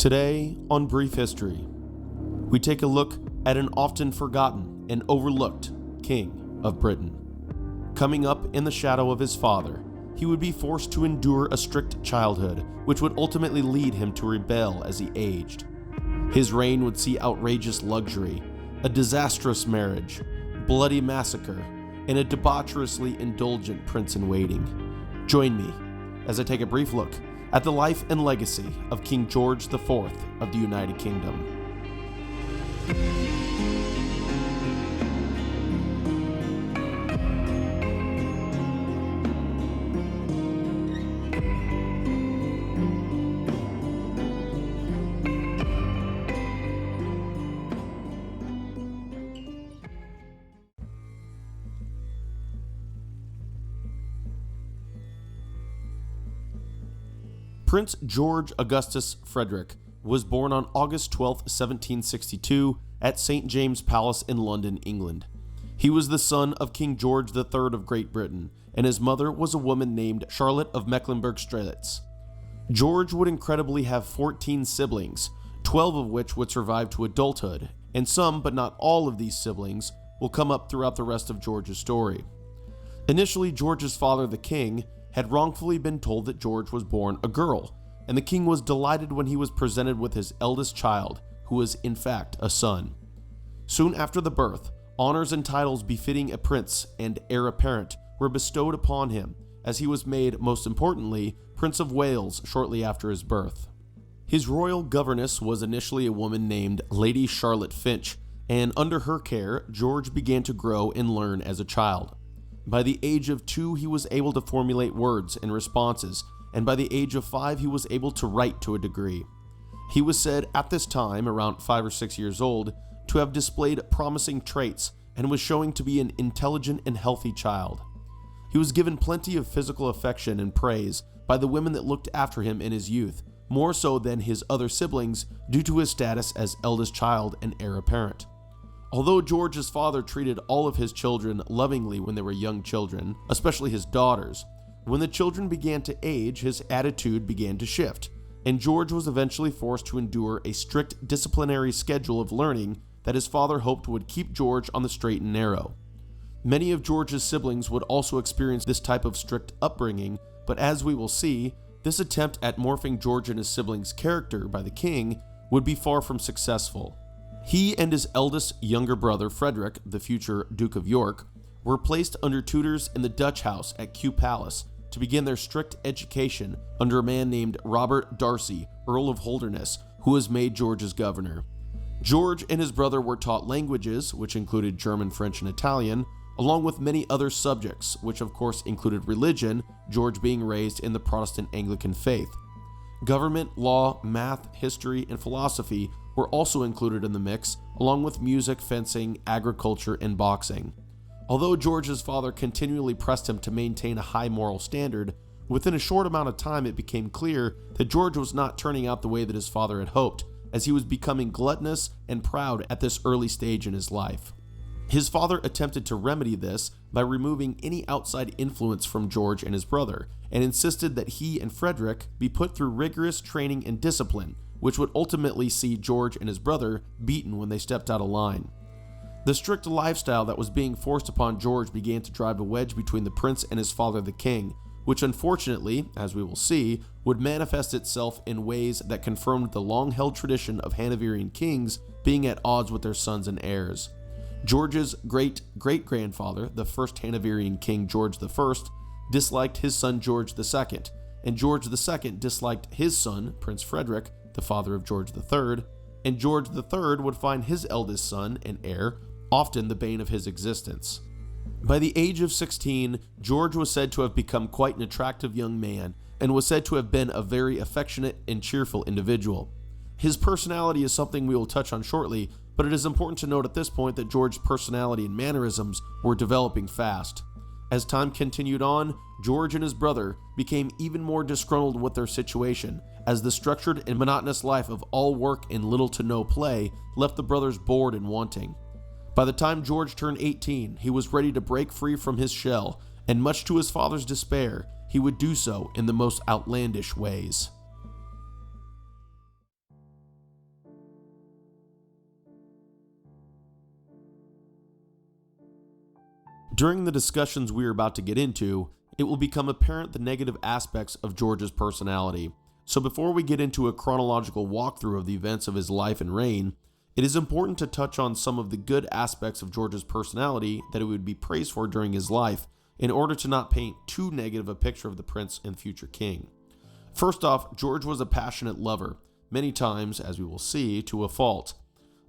Today on Brief History, we take a look at an often forgotten and overlooked king of Britain. Coming up in the shadow of his father, he would be forced to endure a strict childhood, which would ultimately lead him to rebel as he aged. His reign would see outrageous luxury, a disastrous marriage, bloody massacre, and a debaucherously indulgent prince-in-waiting. Join me as I take a brief look at the life and legacy of King George IV of the United Kingdom. Prince George Augustus Frederick was born on August 12, 1762, at St. James's Palace in London, England. He was the son of King George III of Great Britain, and his mother was a woman named Charlotte of Mecklenburg-Strelitz. George would incredibly have 14 siblings, 12 of which would survive to adulthood, and some, but not all of these siblings, will come up throughout the rest of George's story. Initially, George's father, the king, had wrongfully been told that George was born a girl, and the king was delighted when he was presented with his eldest child, who was in fact a son. Soon after the birth, honors and titles befitting a prince and heir apparent were bestowed upon him, as he was made, most importantly, Prince of Wales shortly after his birth. His royal governess was initially a woman named Lady Charlotte Finch, and under her care, George began to grow and learn as a child. By the age of 2, he was able to formulate words and responses, and by the age of 5, he was able to write to a degree. He was said at this time, around 5 or 6 years old, to have displayed promising traits and was showing to be an intelligent and healthy child. He was given plenty of physical affection and praise by the women that looked after him in his youth, more so than his other siblings due to his status as eldest child and heir apparent. Although George's father treated all of his children lovingly when they were young children, especially his daughters, when the children began to age, his attitude began to shift, and George was eventually forced to endure a strict disciplinary schedule of learning that his father hoped would keep George on the straight and narrow. Many of George's siblings would also experience this type of strict upbringing, but as we will see, this attempt at morphing George and his siblings' character by the king would be far from successful. He and his eldest younger brother, Frederick, the future Duke of York, were placed under tutors in the Dutch house at Kew Palace to begin their strict education under a man named Robert Darcy, Earl of Holderness, who was made George's governor. George and his brother were taught languages, which included German, French, and Italian, along with many other subjects, which of course included religion, George being raised in the Protestant Anglican faith. Government, law, math, history, and philosophy were also included in the mix, along with music, fencing, agriculture, and boxing. Although George's father continually pressed him to maintain a high moral standard, within a short amount of time it became clear that George was not turning out the way that his father had hoped, as he was becoming gluttonous and proud at this early stage in his life. His father attempted to remedy this by removing any outside influence from George and his brother, and insisted that he and Frederick be put through rigorous training and discipline, which would ultimately see George and his brother beaten when they stepped out of line. The strict lifestyle that was being forced upon George began to drive a wedge between the prince and his father the king, which unfortunately, as we will see, would manifest itself in ways that confirmed the long-held tradition of Hanoverian kings being at odds with their sons and heirs. George's great-great-grandfather, the first Hanoverian king George I, disliked his son George II, and George II disliked his son, Prince Frederick, the father of George III, and George III would find his eldest son and heir often the bane of his existence. By the age of 16, George was said to have become quite an attractive young man and was said to have been a very affectionate and cheerful individual. His personality is something we will touch on shortly, but it is important to note at this point that George's personality and mannerisms were developing fast. As time continued on, George and his brother became even more disgruntled with their situation, as the structured and monotonous life of all work and little to no play left the brothers bored and wanting. By the time George turned 18, he was ready to break free from his shell, and much to his father's despair, he would do so in the most outlandish ways. During the discussions we are about to get into, it will become apparent the negative aspects of George's personality. So before we get into a chronological walkthrough of the events of his life and reign, it is important to touch on some of the good aspects of George's personality that he would be praised for during his life, in order to not paint too negative a picture of the prince and future king. First off, George was a passionate lover, many times, as we will see, to a fault.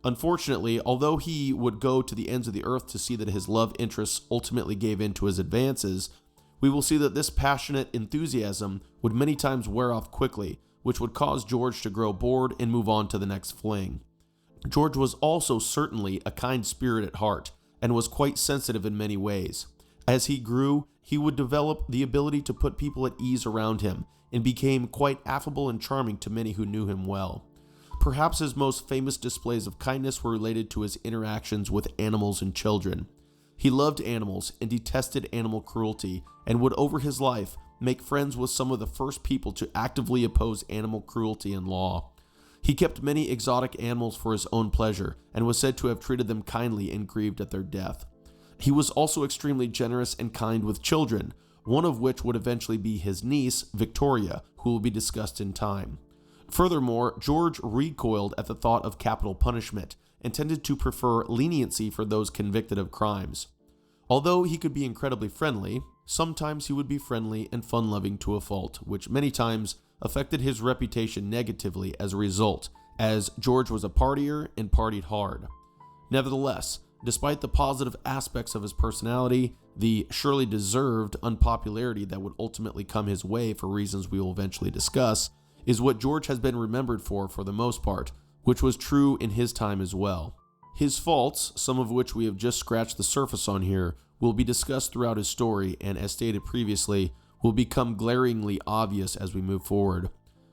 Unfortunately, although he would go to the ends of the earth to see that his love interests ultimately gave in to his advances, we will see that this passionate enthusiasm would many times wear off quickly, which would cause George to grow bored and move on to the next fling. George was also certainly a kind spirit at heart, and was quite sensitive in many ways. As he grew, he would develop the ability to put people at ease around him, and became quite affable and charming to many who knew him well. Perhaps his most famous displays of kindness were related to his interactions with animals and children. He loved animals and detested animal cruelty, and would over his life make friends with some of the first people to actively oppose animal cruelty in law. He kept many exotic animals for his own pleasure, and was said to have treated them kindly and grieved at their death. He was also extremely generous and kind with children, one of which would eventually be his niece, Victoria, who will be discussed in time. Furthermore, George recoiled at the thought of capital punishment, and tended to prefer leniency for those convicted of crimes. Although he could be incredibly friendly, sometimes he would be friendly and fun-loving to a fault, which many times affected his reputation negatively as a result, as George was a partier and partied hard. Nevertheless, despite the positive aspects of his personality, the surely deserved unpopularity that would ultimately come his way for reasons we will eventually discuss, is what George has been remembered for the most part, which was true in his time as well. His faults, some of which we have just scratched the surface on here, will be discussed throughout his story, and as stated previously, will become glaringly obvious as we move forward.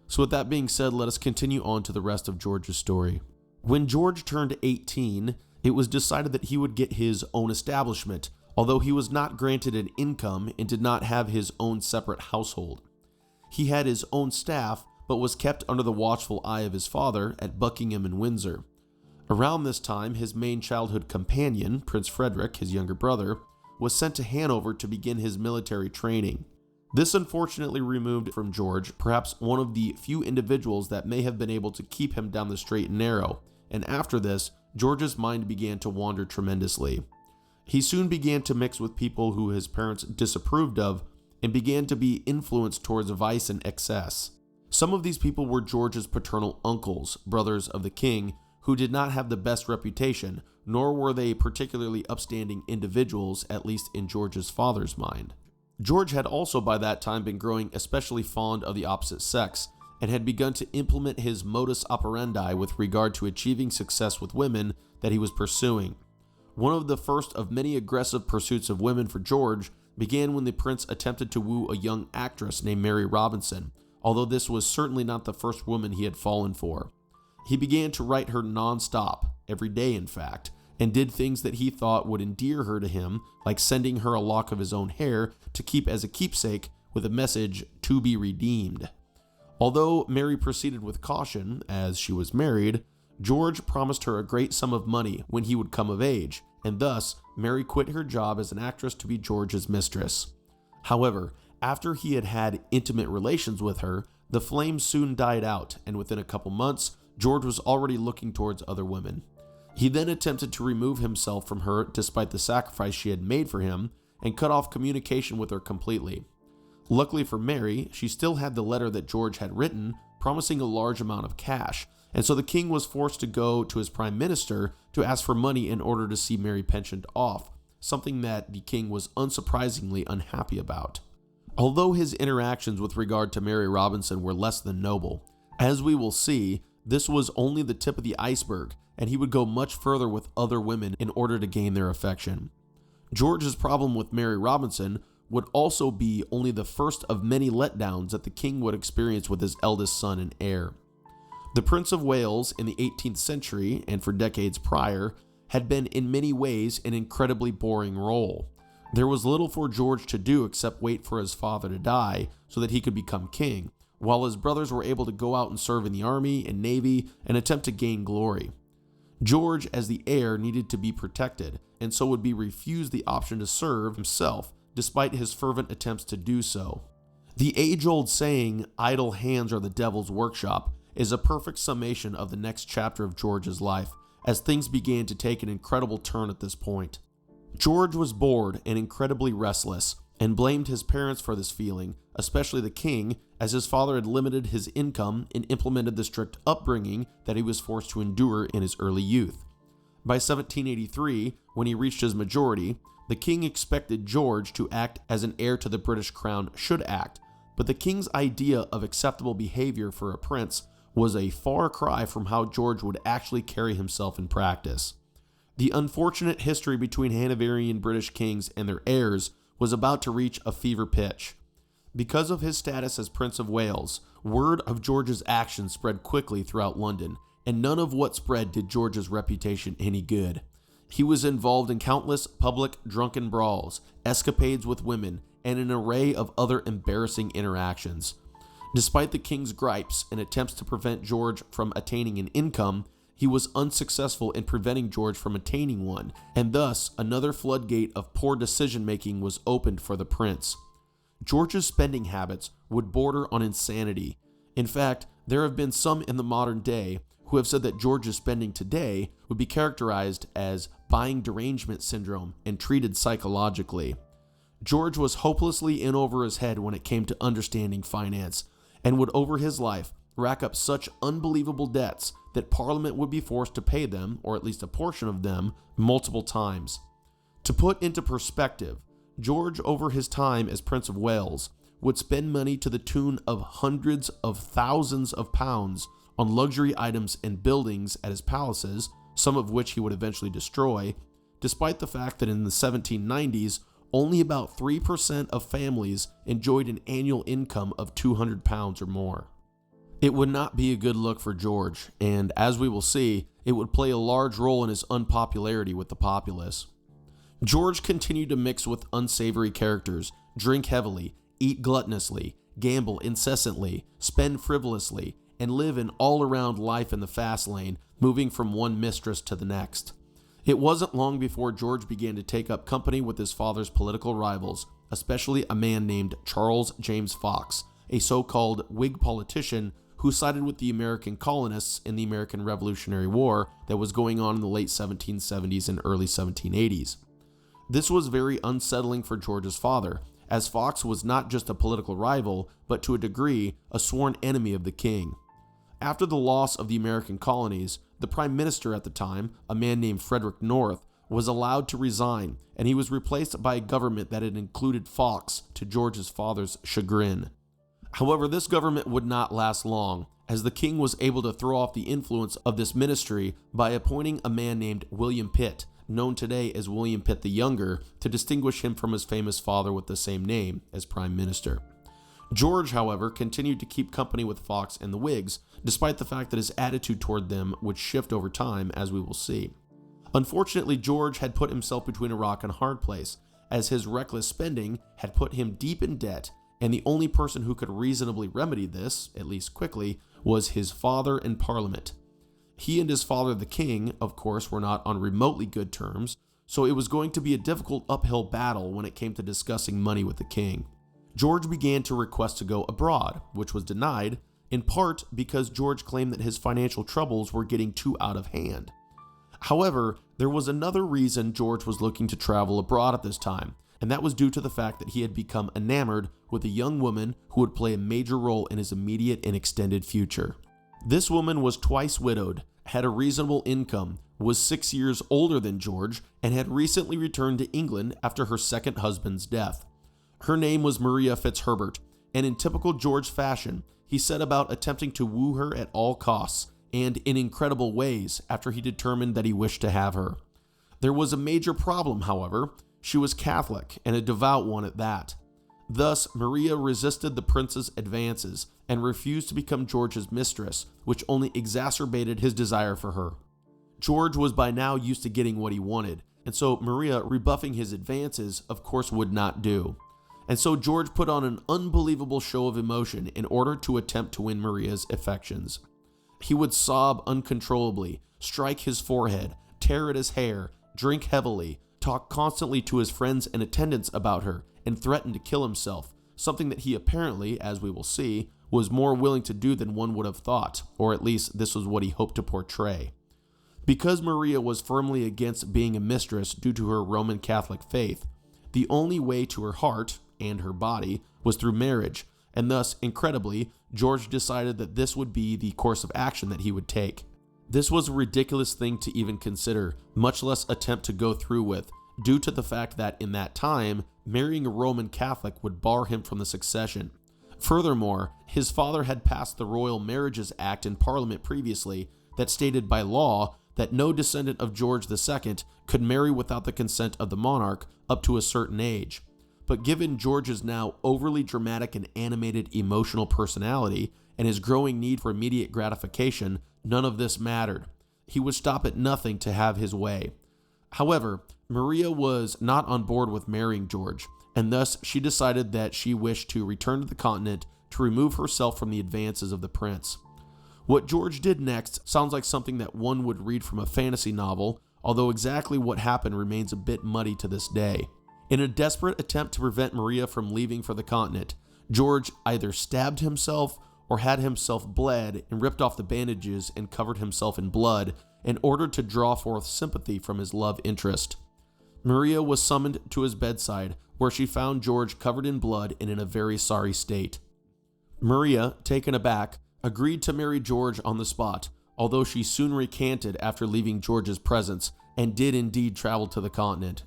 So with that being said, let us continue on to the rest of George's story. When George turned 18, it was decided that he would get his own establishment, although he was not granted an income and did not have his own separate household. He had his own staff, but was kept under the watchful eye of his father at Buckingham and Windsor. Around this time, his main childhood companion, Prince Frederick, his younger brother, was sent to Hanover to begin his military training. This unfortunately removed from George perhaps one of the few individuals that may have been able to keep him down the straight and narrow, and after this, George's mind began to wander tremendously. He soon began to mix with people who his parents disapproved of, and began to be influenced towards vice and excess. Some of these people were George's paternal uncles, brothers of the king, who did not have the best reputation, nor were they particularly upstanding individuals, at least in George's father's mind. George had also by that time been growing especially fond of the opposite sex, and had begun to implement his modus operandi with regard to achieving success with women that he was pursuing. One of the first of many aggressive pursuits of women for George began when the prince attempted to woo a young actress named Mary Robinson, although this was certainly not the first woman he had fallen for. He began to write her non-stop, every day in fact, and did things that he thought would endear her to him, like sending her a lock of his own hair to keep as a keepsake with a message to be redeemed. Although Mary proceeded with caution, as she was married, George promised her a great sum of money when he would come of age, and thus Mary quit her job as an actress to be George's mistress. However, after he had had intimate relations with her, the flame soon died out, and within a couple months, George was already looking towards other women. He then attempted to remove himself from her despite the sacrifice she had made for him, and cut off communication with her completely. Luckily for Mary, she still had the letter that George had written, promising a large amount of cash, and so the king was forced to go to his prime minister to ask for money in order to see Mary pensioned off, something that the king was unsurprisingly unhappy about. Although his interactions with regard to Mary Robinson were less than noble, as we will see, this was only the tip of the iceberg, and he would go much further with other women in order to gain their affection. George's problem with Mary Robinson would also be only the first of many letdowns that the king would experience with his eldest son and heir. The Prince of Wales in the 18th century, and for decades prior, had been in many ways an incredibly boring role. There was little for George to do except wait for his father to die so that he could become king, while his brothers were able to go out and serve in the army and navy and attempt to gain glory. George, as the heir, needed to be protected, and so would be refused the option to serve himself, despite his fervent attempts to do so. The age-old saying, "idle hands are the devil's workshop," is a perfect summation of the next chapter of George's life, as things began to take an incredible turn at this point. George was bored and incredibly restless, and blamed his parents for this feeling, especially the king, as his father had limited his income and implemented the strict upbringing that he was forced to endure in his early youth. By 1783, when he reached his majority, the king expected George to act as an heir to the British crown should act, but the king's idea of acceptable behavior for a prince was a far cry from how George would actually carry himself in practice. The unfortunate history between Hanoverian British kings and their heirs was about to reach a fever pitch. Because of his status as Prince of Wales, word of George's actions spread quickly throughout London, and none of what spread did George's reputation any good. He was involved in countless public drunken brawls, escapades with women, and an array of other embarrassing interactions. Despite the king's gripes and attempts to prevent George from attaining an income, he was unsuccessful in preventing George from attaining one, and thus another floodgate of poor decision-making was opened for the prince. George's spending habits would border on insanity. In fact, there have been some in the modern day who have said that George's spending today would be characterized as buying derangement syndrome and treated psychologically. George was hopelessly in over his head when it came to understanding finance, and would over his life rack up such unbelievable debts that Parliament would be forced to pay them, or at least a portion of them, multiple times. To put into perspective, George, over his time as Prince of Wales, would spend money to the tune of hundreds of thousands of pounds on luxury items and buildings at his palaces, some of which he would eventually destroy, despite the fact that in the 1790s, only about 3% of families enjoyed an annual income of £200 or more. It would not be a good look for George, and as we will see, it would play a large role in his unpopularity with the populace. George continued to mix with unsavory characters, drink heavily, eat gluttonously, gamble incessantly, spend frivolously, and live an all-around life in the fast lane, moving from one mistress to the next. It wasn't long before George began to take up company with his father's political rivals, especially a man named Charles James Fox, a so-called Whig politician who sided with the American colonists in the American Revolutionary War that was going on in the late 1770s and early 1780s. This was very unsettling for George's father, as Fox was not just a political rival, but to a degree, a sworn enemy of the king. After the loss of the American colonies, the prime minister at the time, a man named Frederick North, was allowed to resign, and he was replaced by a government that had included Fox, to George's father's chagrin. However, this government would not last long, as the king was able to throw off the influence of this ministry by appointing a man named William Pitt, known today as William Pitt the Younger, to distinguish him from his famous father with the same name as prime minister. George, however, continued to keep company with Fox and the Whigs, despite the fact that his attitude toward them would shift over time, as we will see. Unfortunately, George had put himself between a rock and a hard place, as his reckless spending had put him deep in debt, and the only person who could reasonably remedy this, at least quickly, was his father in Parliament. He and his father, the king, of course, were not on remotely good terms, so it was going to be a difficult uphill battle when it came to discussing money with the king. George began to request to go abroad, which was denied, in part because George claimed that his financial troubles were getting too out of hand. However, there was another reason George was looking to travel abroad at this time, and that was due to the fact that he had become enamored with a young woman who would play a major role in his immediate and extended future. This woman was twice widowed, had a reasonable income, was 6 years older than George, and had recently returned to England after her second husband's death. Her name was Maria Fitzherbert, and in typical George fashion, he set about attempting to woo her at all costs, and in incredible ways after he determined that he wished to have her. There was a major problem, however. She was Catholic, and a devout one at that. Thus, Maria resisted the prince's advances and refused to become George's mistress, which only exacerbated his desire for her. George was by now used to getting what he wanted, and so Maria rebuffing his advances, of course, would not do. And so George put on an unbelievable show of emotion in order to attempt to win Maria's affections. He would sob uncontrollably, strike his forehead, tear at his hair, drink heavily, talk constantly to his friends and attendants about her, and threaten to kill himself, something that he apparently, as we will see, was more willing to do than one would have thought, or at least this was what he hoped to portray. Because Maria was firmly against being a mistress due to her Roman Catholic faith, the only way to her heart, and her body, was through marriage, and thus, incredibly, George decided that this would be the course of action that he would take. This was a ridiculous thing to even consider, much less attempt to go through with, due to the fact that in that time, marrying a Roman Catholic would bar him from the succession. Furthermore, his father had passed the Royal Marriages Act in Parliament previously that stated by law that no descendant of George II could marry without the consent of the monarch up to a certain age. But given George's now overly dramatic and animated emotional personality and his growing need for immediate gratification, none of this mattered. He would stop at nothing to have his way. However, Maria was not on board with marrying George, and thus she decided that she wished to return to the continent to remove herself from the advances of the prince. What George did next sounds like something that one would read from a fantasy novel, although exactly what happened remains a bit muddy to this day. In a desperate attempt to prevent Maria from leaving for the continent, George either stabbed himself or had himself bled and ripped off the bandages and covered himself in blood in order to draw forth sympathy from his love interest. Maria was summoned to his bedside, where she found George covered in blood and in a very sorry state. Maria, taken aback, agreed to marry George on the spot, although she soon recanted after leaving George's presence and did indeed travel to the continent.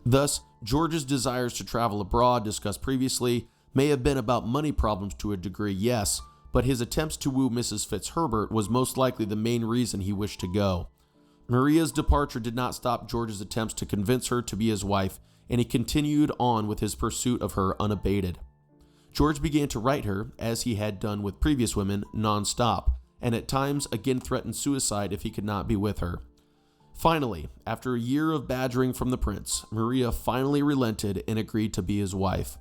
Thus, George's desires to travel abroad, discussed previously, may have been about money problems to a degree, yes, but his attempts to woo Mrs. Fitzherbert was most likely the main reason he wished to go. Maria's departure did not stop George's attempts to convince her to be his wife, and he continued on with his pursuit of her unabated. George began to write her, as he had done with previous women, non-stop, and at times again threatened suicide if he could not be with her. Finally, after a year of badgering from the prince, Maria finally relented and agreed to be his wife.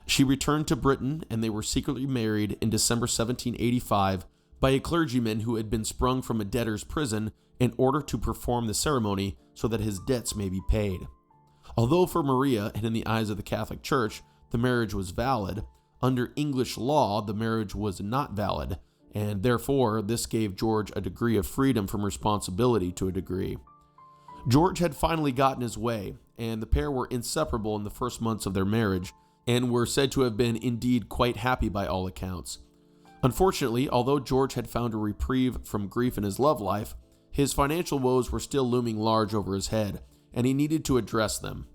She returned to Britain, and they were secretly married in December 1785 by a clergyman who had been sprung from a debtor's prison in order to perform the ceremony so that his debts may be paid. Although for Maria, and in the eyes of the Catholic Church, the marriage was valid, under English law the marriage was not valid, and therefore this gave George a degree of freedom from responsibility to a degree. George had finally gotten his way, and the pair were inseparable in the first months of their marriage, and were said to have been indeed quite happy by all accounts. Unfortunately, although George had found a reprieve from grief in his love life, his financial woes were still looming large over his head, and he needed to address them.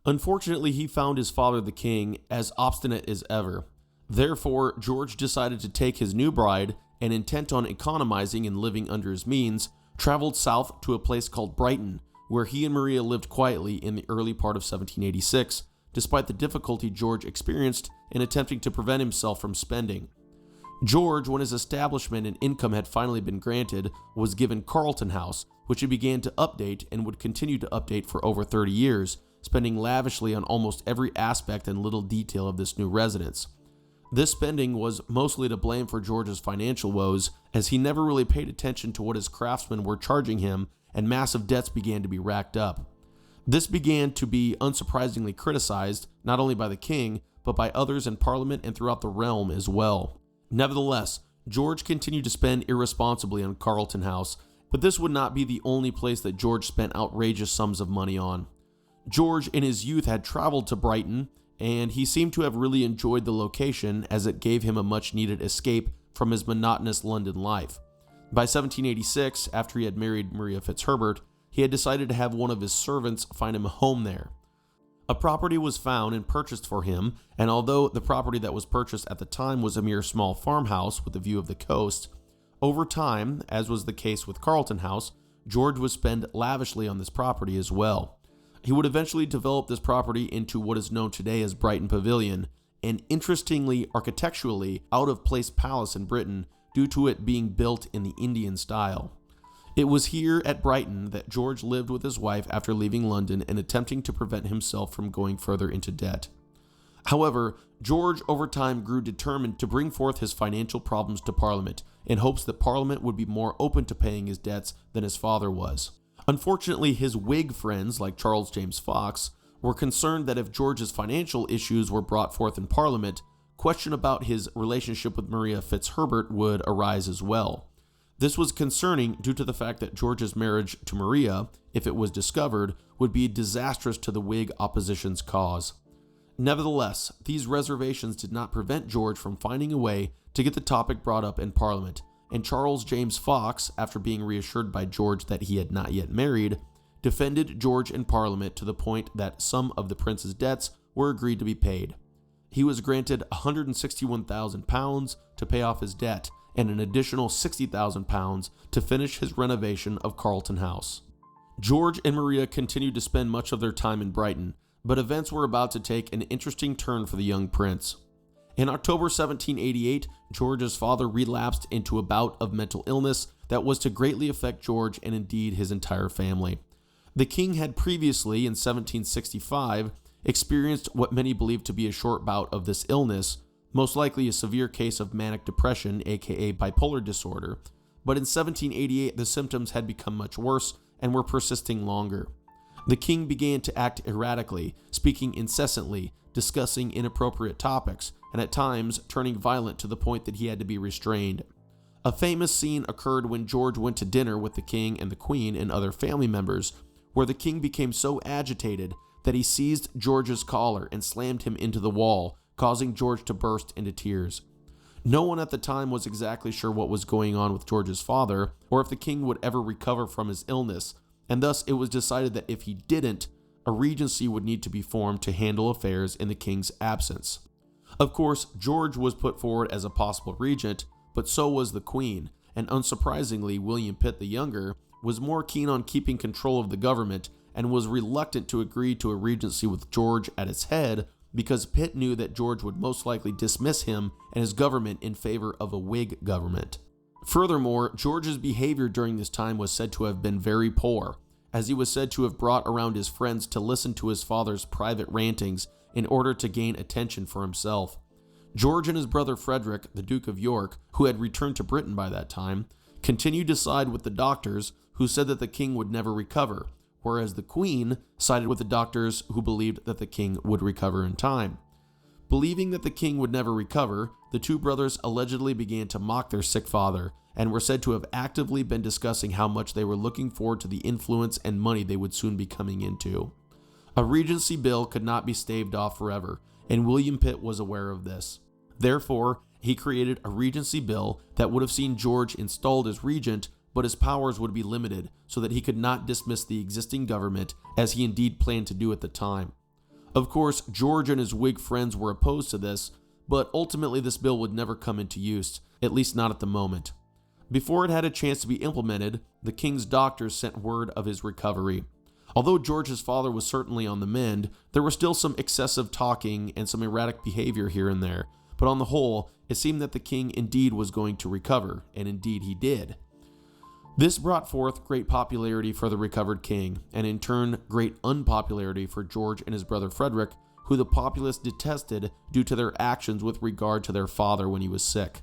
Unfortunately, he found his father, the king, as obstinate as ever. Therefore, George decided to take his new bride, and intent on economizing and living under his means, traveled south to a place called Brighton, where he and Maria lived quietly in the early part of 1786, despite the difficulty George experienced in attempting to prevent himself from spending. George, when his establishment and income had finally been granted, was given Carlton House, which he began to update and would continue to update for over 30 years, spending lavishly on almost every aspect and little detail of this new residence. This spending was mostly to blame for George's financial woes, as he never really paid attention to what his craftsmen were charging him, and massive debts began to be racked up. This began to be unsurprisingly criticized, not only by the king, but by others in Parliament and throughout the realm as well. Nevertheless, George continued to spend irresponsibly on Carlton House, but this would not be the only place that George spent outrageous sums of money on. George in his youth had traveled to Brighton, and he seemed to have really enjoyed the location as it gave him a much-needed escape from his monotonous London life. By 1786, after he had married Maria Fitzherbert, he had decided to have one of his servants find him a home there. A property was found and purchased for him, and although the property that was purchased at the time was a mere small farmhouse with a view of the coast, over time, as was the case with Carlton House, George would spend lavishly on this property as well. He would eventually develop this property into what is known today as Brighton Pavilion, an interestingly architecturally out-of-place palace in Britain due to it being built in the Indian style. It was here at Brighton that George lived with his wife after leaving London and attempting to prevent himself from going further into debt. However, George over time grew determined to bring forth his financial problems to Parliament in hopes that Parliament would be more open to paying his debts than his father was. Unfortunately, his Whig friends, like Charles James Fox, were concerned that if George's financial issues were brought forth in Parliament, question about his relationship with Maria Fitzherbert would arise as well. This was concerning due to the fact that George's marriage to Maria, if it was discovered, would be disastrous to the Whig opposition's cause. Nevertheless, these reservations did not prevent George from finding a way to get the topic brought up in Parliament, and Charles James Fox, after being reassured by George that he had not yet married, defended George in Parliament to the point that some of the prince's debts were agreed to be paid. He was granted £161,000 to pay off his debt and an additional £60,000 to finish his renovation of Carlton House. George and Maria continued to spend much of their time in Brighton, but events were about to take an interesting turn for the young prince. In October 1788, George's father relapsed into a bout of mental illness that was to greatly affect George and indeed his entire family. The king had previously, in 1765, experienced what many believed to be a short bout of this illness, most likely a severe case of manic depression, aka bipolar disorder, but in 1788 the symptoms had become much worse and were persisting longer. The king began to act erratically, speaking incessantly, discussing inappropriate topics, and at times turning violent to the point that he had to be restrained. A famous scene occurred when George went to dinner with the king and the queen and other family members, where the king became so agitated that he seized George's collar and slammed him into the wall, causing George to burst into tears. No one at the time was exactly sure what was going on with George's father, or if the king would ever recover from his illness, and thus it was decided that if he didn't, a regency would need to be formed to handle affairs in the king's absence. Of course, George was put forward as a possible regent, but so was the queen, and unsurprisingly, William Pitt the Younger was more keen on keeping control of the government and was reluctant to agree to a regency with George at its head because Pitt knew that George would most likely dismiss him and his government in favor of a Whig government. Furthermore, George's behavior during this time was said to have been very poor, as he was said to have brought around his friends to listen to his father's private rantings in order to gain attention for himself. George and his brother Frederick, the Duke of York, who had returned to Britain by that time, continued to side with the doctors who said that the king would never recover, whereas the queen sided with the doctors who believed that the king would recover in time. Believing that the king would never recover, the two brothers allegedly began to mock their sick father and were said to have actively been discussing how much they were looking forward to the influence and money they would soon be coming into. A regency bill could not be staved off forever, and William Pitt was aware of this. Therefore, he created a regency bill that would have seen George installed as regent, but his powers would be limited so that he could not dismiss the existing government, as he indeed planned to do at the time. Of course, George and his Whig friends were opposed to this, but ultimately this bill would never come into use, at least not at the moment. Before it had a chance to be implemented, the king's doctors sent word of his recovery. Although George's father was certainly on the mend, there was still some excessive talking and some erratic behavior here and there, but on the whole, it seemed that the king indeed was going to recover, and indeed he did. This brought forth great popularity for the recovered king, and in turn, great unpopularity for George and his brother Frederick, who the populace detested due to their actions with regard to their father when he was sick.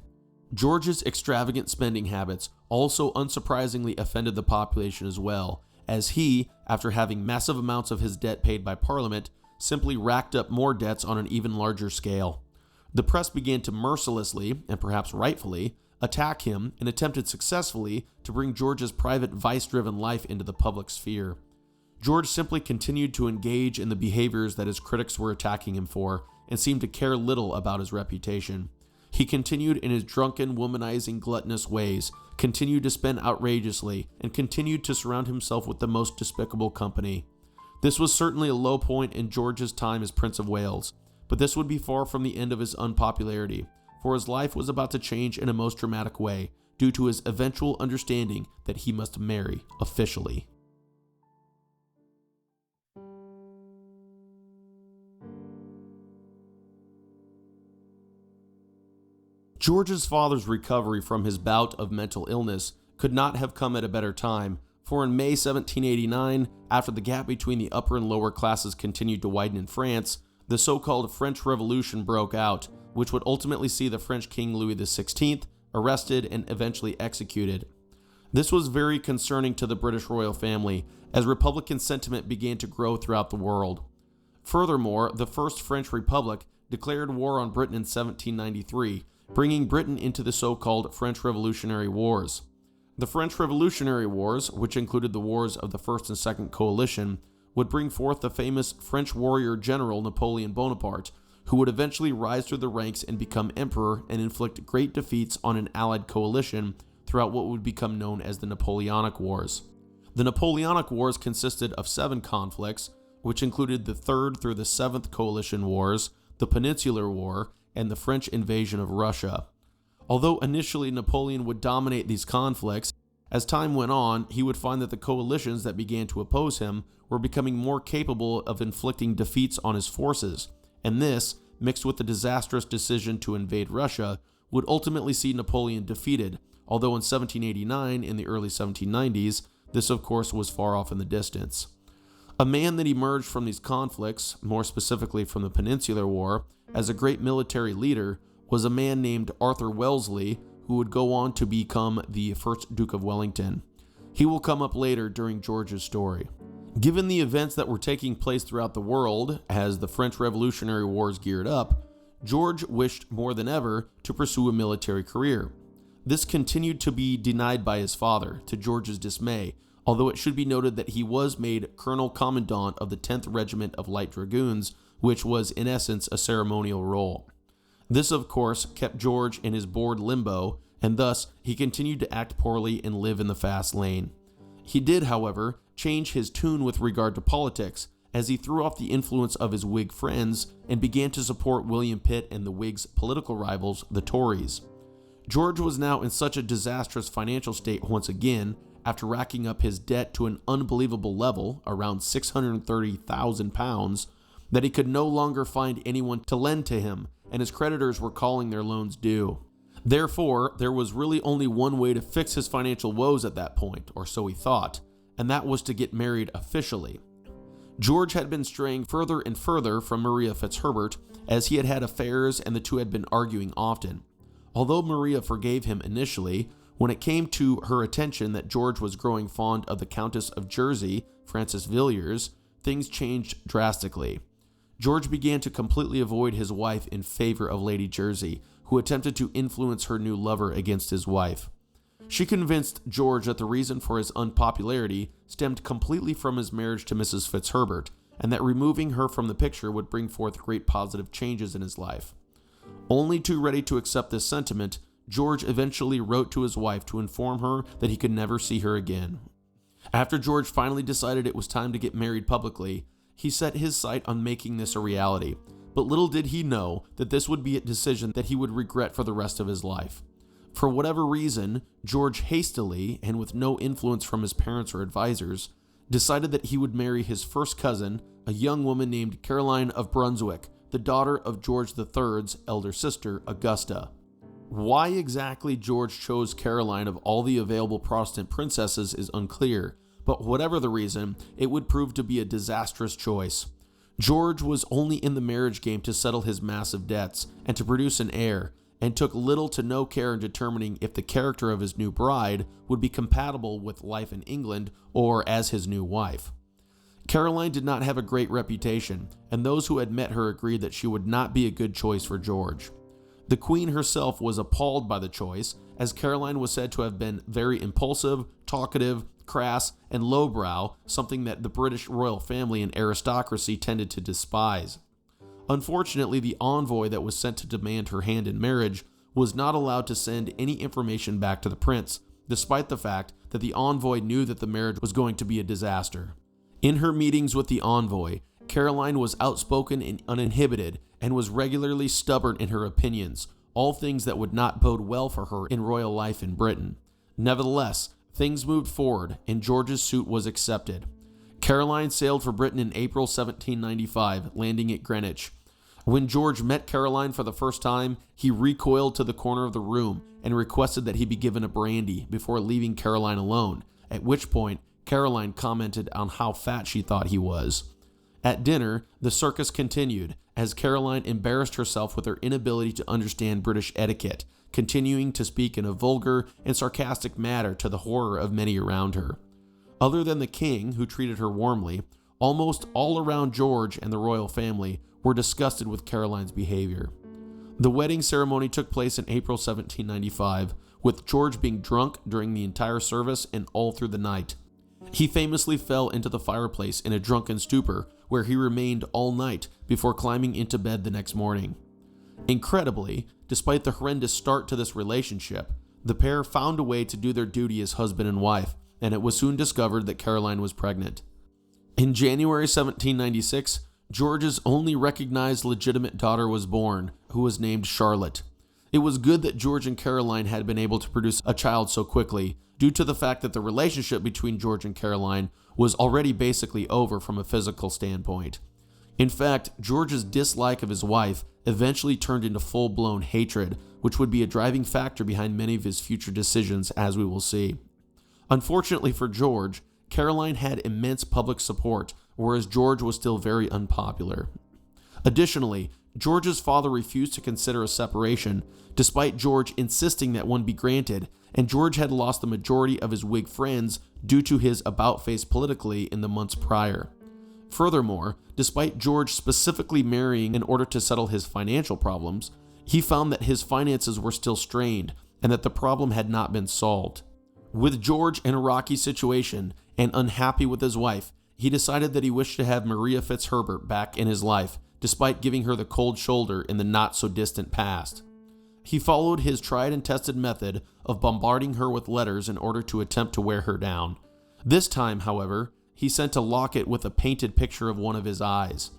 George's extravagant spending habits also unsurprisingly offended the population as well, as he, after having massive amounts of his debt paid by Parliament, simply racked up more debts on an even larger scale. The press began to mercilessly, and perhaps rightfully, attack him and attempted successfully to bring George's private vice-driven life into the public sphere. George simply continued to engage in the behaviors that his critics were attacking him for and seemed to care little about his reputation. He continued in his drunken, womanizing, gluttonous ways, continued to spend outrageously, and continued to surround himself with the most despicable company. This was certainly a low point in George's time as Prince of Wales, but this would be far from the end of his unpopularity, for his life was about to change in a most dramatic way due to his eventual understanding that he must marry officially. George's father's recovery from his bout of mental illness could not have come at a better time, for in May 1789, after the gap between the upper and lower classes continued to widen in France, the so-called French Revolution broke out, which would ultimately see the French King Louis XVI arrested and eventually executed. This was very concerning to the British royal family, as Republican sentiment began to grow throughout the world. Furthermore, the First French Republic declared war on Britain in 1793, bringing Britain into the so-called French Revolutionary Wars. The French Revolutionary Wars, which included the wars of the First and Second Coalition, would bring forth the famous French warrior general Napoleon Bonaparte, who would eventually rise through the ranks and become emperor and inflict great defeats on an allied coalition throughout what would become known as the Napoleonic Wars. The Napoleonic Wars consisted of 7 conflicts, which included the 3rd through the 7th Coalition Wars, the Peninsular War, and the French invasion of Russia. Although initially Napoleon would dominate these conflicts, as time went on, he would find that the coalitions that began to oppose him were becoming more capable of inflicting defeats on his forces, and this, mixed with the disastrous decision to invade Russia, would ultimately see Napoleon defeated, although in 1789, in the early 1790s, this of course was far off in the distance. A man that emerged from these conflicts, more specifically from the Peninsular War, as a great military leader was a man named Arthur Wellesley, who would go on to become the first Duke of Wellington. He will come up later during George's story. Given the events that were taking place throughout the world as the French Revolutionary Wars geared up, George wished more than ever to pursue a military career. This continued to be denied by his father, to George's dismay, although it should be noted that he was made Colonel Commandant of the 10th Regiment of Light Dragoons, which was in essence a ceremonial role. This, of course, kept George in his bored limbo, and thus he continued to act poorly and live in the fast lane. He did, however, change his tune with regard to politics, as he threw off the influence of his Whig friends and began to support William Pitt and the Whigs' political rivals, the Tories. George was now in such a disastrous financial state once again, after racking up his debt to an unbelievable level, around £630,000, that he could no longer find anyone to lend to him, and his creditors were calling their loans due. Therefore, there was really only one way to fix his financial woes at that point, or so he thought, and that was to get married officially. George had been straying further and further from Maria Fitzherbert, as he had had affairs and the two had been arguing often. Although Maria forgave him initially, when it came to her attention that George was growing fond of the Countess of Jersey, Frances Villiers, things changed drastically. George began to completely avoid his wife in favor of Lady Jersey, who attempted to influence her new lover against his wife. She convinced George that the reason for his unpopularity stemmed completely from his marriage to Mrs. Fitzherbert, and that removing her from the picture would bring forth great positive changes in his life. Only too ready to accept this sentiment, George eventually wrote to his wife to inform her that he could never see her again. After George finally decided it was time to get married publicly, he set his sight on making this a reality, but little did he know that this would be a decision that he would regret for the rest of his life. For whatever reason, George hastily, and with no influence from his parents or advisors, decided that he would marry his first cousin, a young woman named Caroline of Brunswick, the daughter of George III's elder sister, Augusta. Why exactly George chose Caroline of all the available Protestant princesses is unclear, but whatever the reason, it would prove to be a disastrous choice. George was only in the marriage game to settle his massive debts and to produce an heir, and took little to no care in determining if the character of his new bride would be compatible with life in England or as his new wife. Caroline did not have a great reputation, and those who had met her agreed that she would not be a good choice for George. The Queen herself was appalled by the choice, as Caroline was said to have been very impulsive, talkative, crass, and lowbrow, something that the British royal family and aristocracy tended to despise. Unfortunately, the envoy that was sent to demand her hand in marriage was not allowed to send any information back to the prince, despite the fact that the envoy knew that the marriage was going to be a disaster. In her meetings with the envoy, Caroline was outspoken and uninhibited, and was regularly stubborn in her opinions, all things that would not bode well for her in royal life in Britain. Nevertheless, things moved forward, and George's suit was accepted. Caroline sailed for Britain in April 1795, landing at Greenwich. When George met Caroline for the first time, he recoiled to the corner of the room and requested that he be given a brandy before leaving Caroline alone, at which point Caroline commented on how fat she thought he was. At dinner, the circus continued, as Caroline embarrassed herself with her inability to understand British etiquette, continuing to speak in a vulgar and sarcastic manner to the horror of many around her. Other than the king, who treated her warmly, almost all around George and the royal family were disgusted with Caroline's behavior. The wedding ceremony took place in April 1795, with George being drunk during the entire service and all through the night. He famously fell into the fireplace in a drunken stupor, where he remained all night before climbing into bed the next morning. Incredibly, despite the horrendous start to this relationship, the pair found a way to do their duty as husband and wife, and it was soon discovered that Caroline was pregnant. In January 1796, George's only recognized legitimate daughter was born, who was named Charlotte. It was good that George and Caroline had been able to produce a child so quickly, due to the fact that the relationship between George and Caroline was already basically over from a physical standpoint. In fact, George's dislike of his wife eventually turned into full-blown hatred, which would be a driving factor behind many of his future decisions, as we will see. Unfortunately for George, Caroline had immense public support, whereas George was still very unpopular. Additionally, George's father refused to consider a separation, despite George insisting that one be granted, and George had lost the majority of his Whig friends due to his about-face politically in the months prior. Furthermore, despite George specifically marrying in order to settle his financial problems, he found that his finances were still strained and that the problem had not been solved. With George in a rocky situation and unhappy with his wife, he decided that he wished to have Maria Fitzherbert back in his life, despite giving her the cold shoulder in the not-so-distant past. He followed his tried and tested method of bombarding her with letters in order to attempt to wear her down. This time, however, he sent a locket with a painted picture of one of his eyes.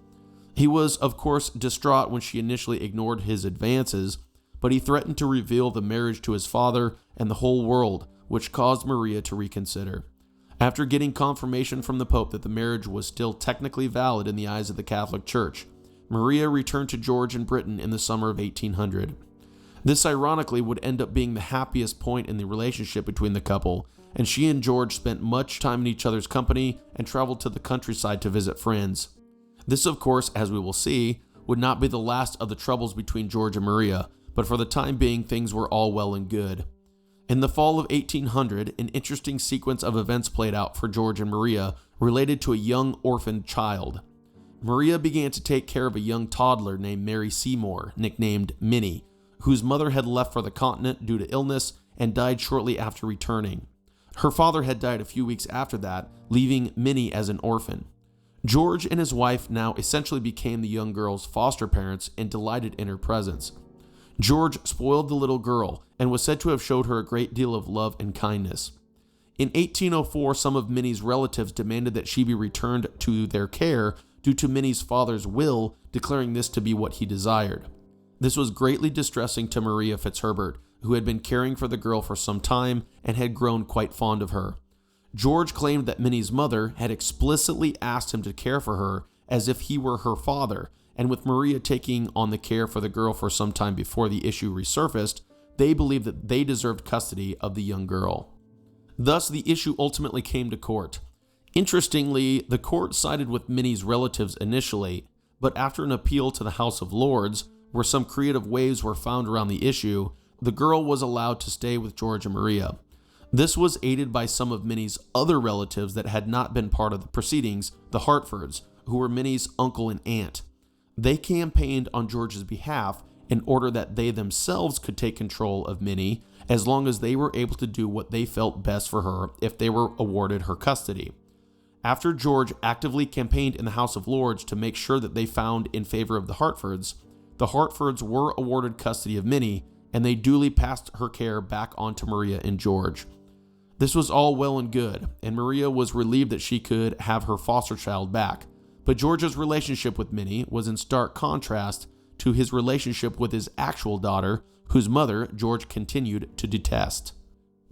He was, of course, distraught when she initially ignored his advances, but he threatened to reveal the marriage to his father and the whole world, which caused Maria to reconsider. After getting confirmation from the Pope that the marriage was still technically valid in the eyes of the Catholic Church, Maria returned to George in Britain in the summer of 1800. This ironically would end up being the happiest point in the relationship between the couple, and she and George spent much time in each other's company and traveled to the countryside to visit friends. This, of course, as we will see, would not be the last of the troubles between George and Maria, but for the time being things were all well and good. In the fall of 1800, an interesting sequence of events played out for George and Maria related to a young orphaned child. Maria began to take care of a young toddler named Mary Seymour, nicknamed Minnie, whose mother had left for the continent due to illness and died shortly after returning. Her father had died a few weeks after that, leaving Minnie as an orphan. George and his wife now essentially became the young girl's foster parents and delighted in her presence. George spoiled the little girl and was said to have showed her a great deal of love and kindness. In 1804, some of Minnie's relatives demanded that she be returned to their care due to Minnie's father's will, declaring this to be what he desired. This was greatly distressing to Maria Fitzherbert, who had been caring for the girl for some time and had grown quite fond of her. George claimed that Minnie's mother had explicitly asked him to care for her as if he were her father, and with Maria taking on the care for the girl for some time before the issue resurfaced, they believed that they deserved custody of the young girl. Thus, the issue ultimately came to court. Interestingly, the court sided with Minnie's relatives initially, but after an appeal to the House of Lords, where some creative ways were found around the issue, the girl was allowed to stay with George and Maria. This was aided by some of Minnie's other relatives that had not been part of the proceedings, the Hartfords, who were Minnie's uncle and aunt. They campaigned on George's behalf in order that they themselves could take control of Minnie as long as they were able to do what they felt best for her if they were awarded her custody. After George actively campaigned in the House of Lords to make sure that they found in favor of the Hartfords were awarded custody of Minnie, and they duly passed her care back on to Maria and George. This was all well and good, and Maria was relieved that she could have her foster child back, but George's relationship with Minnie was in stark contrast to his relationship with his actual daughter, whose mother George continued to detest.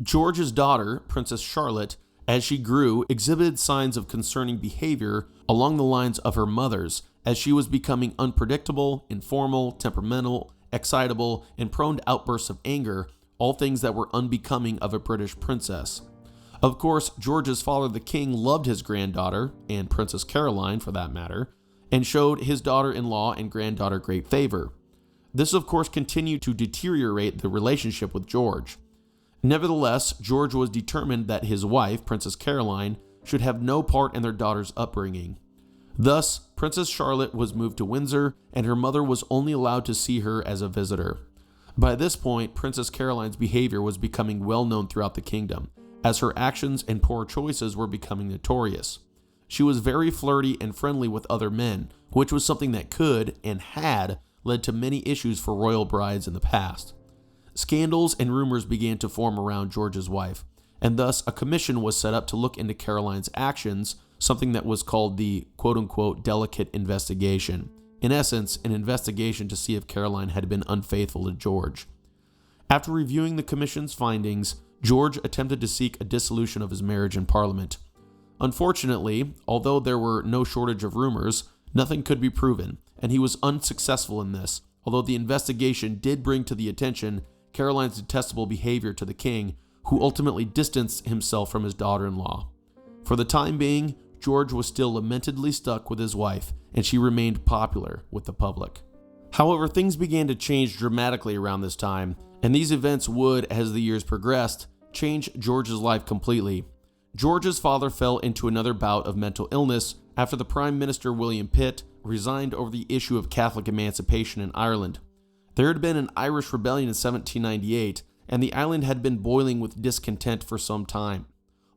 George's daughter, Princess Charlotte, as she grew, exhibited signs of concerning behavior along the lines of her mother's, as she was becoming unpredictable, informal, temperamental, excitable, and prone to outbursts of anger, all things that were unbecoming of a British princess. Of course, George's father, the king, loved his granddaughter, and Princess Caroline for that matter, and showed his daughter-in-law and granddaughter great favor. This, of course, continued to deteriorate the relationship with George. Nevertheless, George was determined that his wife, Princess Caroline, should have no part in their daughter's upbringing. Thus, Princess Charlotte was moved to Windsor, and her mother was only allowed to see her as a visitor. By this point, Princess Caroline's behavior was becoming well known throughout the kingdom, as her actions and poor choices were becoming notorious. She was very flirty and friendly with other men, which was something that could, and had, led to many issues for royal brides in the past. Scandals and rumors began to form around George's wife, and thus a commission was set up to look into Caroline's actions, something that was called the quote-unquote delicate investigation. In essence, an investigation to see if Caroline had been unfaithful to George. After reviewing the commission's findings, George attempted to seek a dissolution of his marriage in Parliament. Unfortunately, although there were no shortage of rumors, nothing could be proven, and he was unsuccessful in this, although the investigation did bring to the attention Caroline's detestable behavior to the king, who ultimately distanced himself from his daughter-in-law. For the time being, George was still lamentedly stuck with his wife, and she remained popular with the public. However, things began to change dramatically around this time, and these events would, as the years progressed, change George's life completely. George's father fell into another bout of mental illness after the Prime Minister William Pitt resigned over the issue of Catholic emancipation in Ireland. There had been an Irish rebellion in 1798, and the island had been boiling with discontent for some time.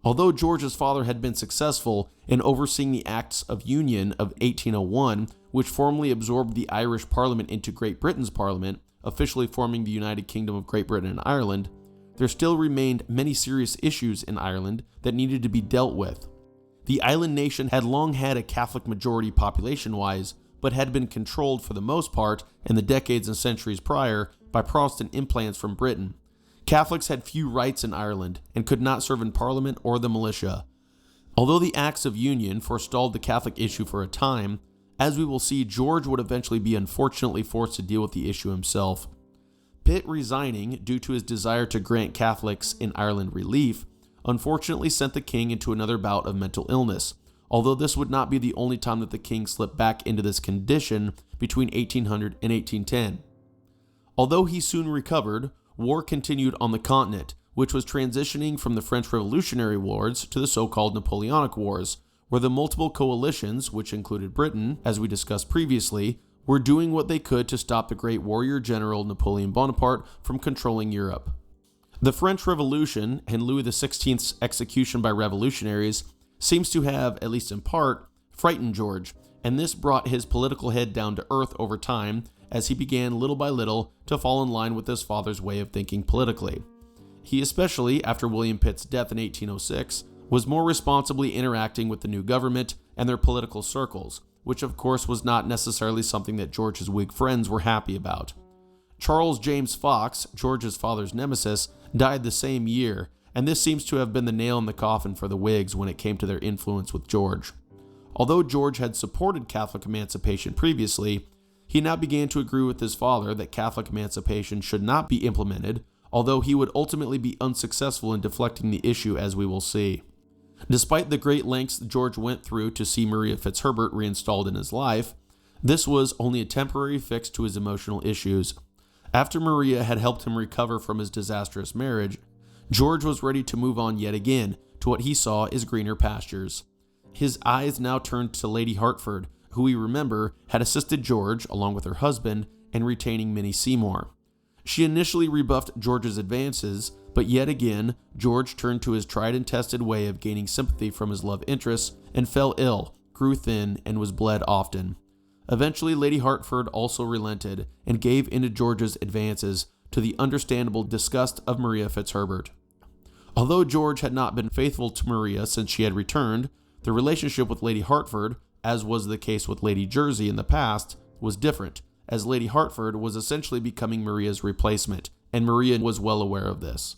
Although George's father had been successful in overseeing the Acts of Union of 1801, which formally absorbed the Irish Parliament into Great Britain's Parliament, officially forming the United Kingdom of Great Britain and Ireland, there still remained many serious issues in Ireland that needed to be dealt with. The island nation had long had a Catholic majority population-wise, but had been controlled for the most part in the decades and centuries prior by Protestant implants from Britain. Catholics had few rights in Ireland and could not serve in Parliament or the militia. Although the Acts of Union forestalled the Catholic issue for a time, as we will see, George would eventually be unfortunately forced to deal with the issue himself. Pitt resigning due to his desire to grant Catholics in Ireland relief, unfortunately sent the king into another bout of mental illness, although this would not be the only time that the king slipped back into this condition between 1800 and 1810. Although he soon recovered, war continued on the continent, which was transitioning from the French Revolutionary Wars to the so-called Napoleonic Wars, where the multiple coalitions, which included Britain, as we discussed previously, were doing what they could to stop the great warrior general Napoleon Bonaparte from controlling Europe. The French Revolution and Louis XVI's execution by revolutionaries seems to have, at least in part, frightened George, and this brought his political head down to earth over time as he began little by little to fall in line with his father's way of thinking politically. He especially, after William Pitt's death in 1806, was more responsibly interacting with the new government and their political circles, which of course was not necessarily something that George's Whig friends were happy about. Charles James Fox, George's father's nemesis, died the same year, and this seems to have been the nail in the coffin for the Whigs when it came to their influence with George. Although George had supported Catholic emancipation previously, he now began to agree with his father that Catholic emancipation should not be implemented, although he would ultimately be unsuccessful in deflecting the issue, as we will see. Despite the great lengths George went through to see Maria Fitzherbert reinstalled in his life, this was only a temporary fix to his emotional issues. After Maria had helped him recover from his disastrous marriage, George was ready to move on yet again to what he saw as greener pastures. His eyes now turned to Lady Hertford, who we remember had assisted George, along with her husband, in retaining Minnie Seymour. She initially rebuffed George's advances, but yet again, George turned to his tried and tested way of gaining sympathy from his love interests and fell ill, grew thin, and was bled often. Eventually, Lady Hertford also relented and gave in to George's advances, to the understandable disgust of Maria Fitzherbert. Although George had not been faithful to Maria since she had returned, the relationship with Lady Hertford, as was the case with Lady Jersey in the past, was different, as Lady Hertford was essentially becoming Maria's replacement, and Maria was well aware of this.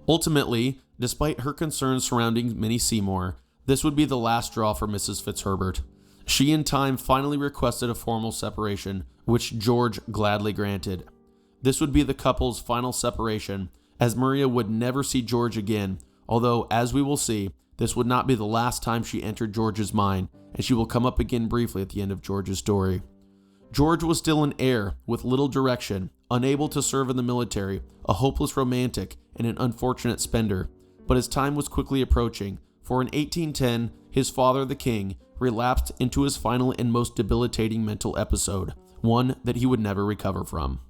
Ultimately, despite her concerns surrounding Minnie Seymour, this would be the last straw for Mrs. Fitzherbert. She in time finally requested a formal separation, which George gladly granted. This would be the couple's final separation, as Maria would never see George again, although, as we will see, This would not be the last time she entered George's mind, and she will come up again briefly at the end of George's story. George was still an heir with little direction, unable to serve in the military, a hopeless romantic, and an unfortunate spender. But his time was quickly approaching, for in 1810, his father, the king, relapsed into his final and most debilitating mental episode, one that he would never recover from.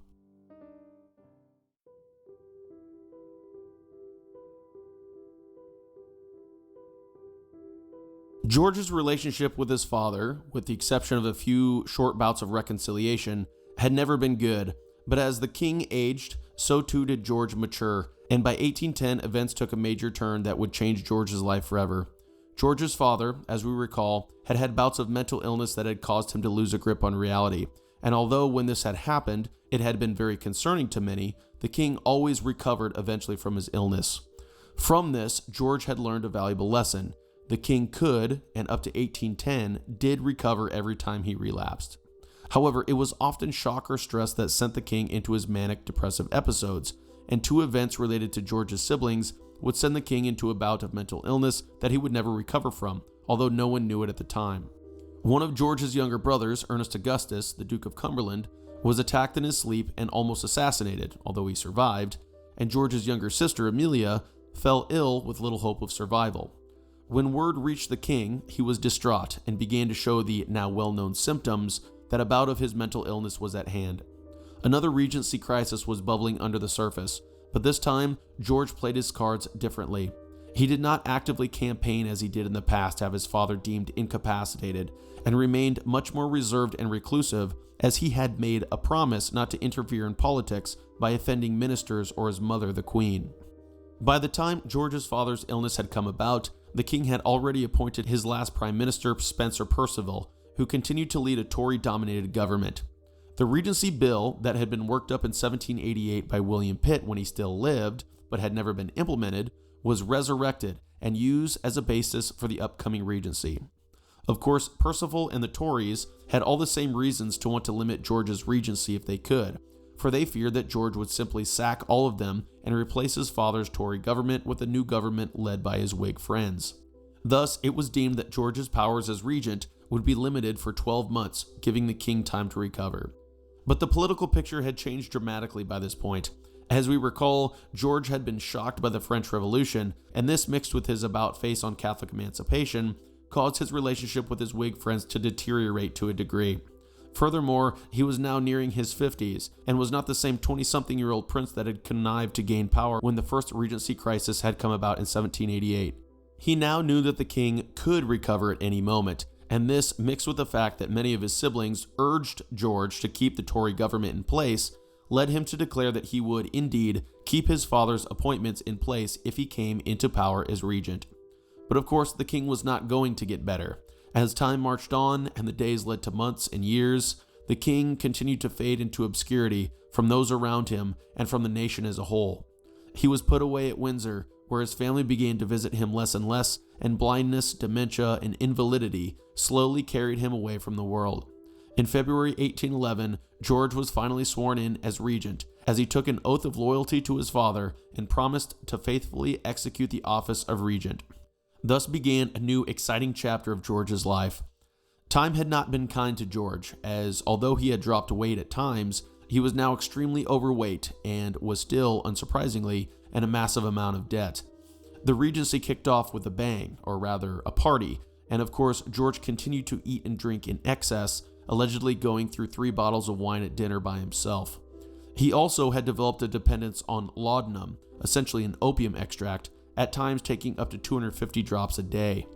George's relationship with his father, with the exception of a few short bouts of reconciliation, had never been good, but as the king aged, so too did George mature, and by 1810 events took a major turn that would change George's life forever. George's father, as we recall, had had bouts of mental illness that had caused him to lose a grip on reality, and although when this had happened, it had been very concerning to many, the king always recovered eventually from his illness. From this, George had learned a valuable lesson. The king could, and up to 1810, did recover every time he relapsed. However, it was often shock or stress that sent the king into his manic depressive episodes, and two events related to George's siblings would send the king into a bout of mental illness that he would never recover from, although no one knew it at the time. One of George's younger brothers, Ernest Augustus, the Duke of Cumberland, was attacked in his sleep and almost assassinated, although he survived, and George's younger sister, Amelia, fell ill with little hope of survival. When word reached the king, he was distraught and began to show the now well-known symptoms that a bout of his mental illness was at hand. Another regency crisis was bubbling under the surface, but this time, George played his cards differently. He did not actively campaign as he did in the past to have his father deemed incapacitated, and remained much more reserved and reclusive, as he had made a promise not to interfere in politics by offending ministers or his mother, the Queen. By the time George's father's illness had come about, the king had already appointed his last prime minister, Spencer Perceval, who continued to lead a Tory-dominated government. The Regency Bill that had been worked up in 1788 by William Pitt when he still lived, but had never been implemented, was resurrected and used as a basis for the upcoming Regency. Of course, Perceval and the Tories had all the same reasons to want to limit George's regency if they could, for they feared that George would simply sack all of them and replace his father's Tory government with a new government led by his Whig friends. Thus, it was deemed that George's powers as regent would be limited for 12 months, giving the king time to recover. But the political picture had changed dramatically by this point. As we recall, George had been shocked by the French Revolution, and this mixed with his about-face on Catholic emancipation caused his relationship with his Whig friends to deteriorate to a degree. Furthermore, he was now nearing his 50s, and was not the same 20-something-year-old prince that had connived to gain power when the first regency crisis had come about in 1788. He now knew that the king could recover at any moment, and this, mixed with the fact that many of his siblings urged George to keep the Tory government in place, led him to declare that he would, indeed, keep his father's appointments in place if he came into power as regent. But of course, the king was not going to get better. As time marched on and the days led to months and years, the king continued to fade into obscurity from those around him and from the nation as a whole. He was put away at Windsor, where his family began to visit him less and less, and blindness, dementia, and invalidity slowly carried him away from the world. In February 1811, George was finally sworn in as regent, as he took an oath of loyalty to his father and promised to faithfully execute the office of regent. Thus began a new exciting chapter of George's life. Time had not been kind to George, as although he had dropped weight at times, he was now extremely overweight and was still, unsurprisingly, in a massive amount of debt. The regency kicked off with a bang, or rather a party, and of course George continued to eat and drink in excess, allegedly going through 3 bottles of wine at dinner by himself. He also had developed a dependence on laudanum, essentially an opium extract, at times taking up to 250 drops a day.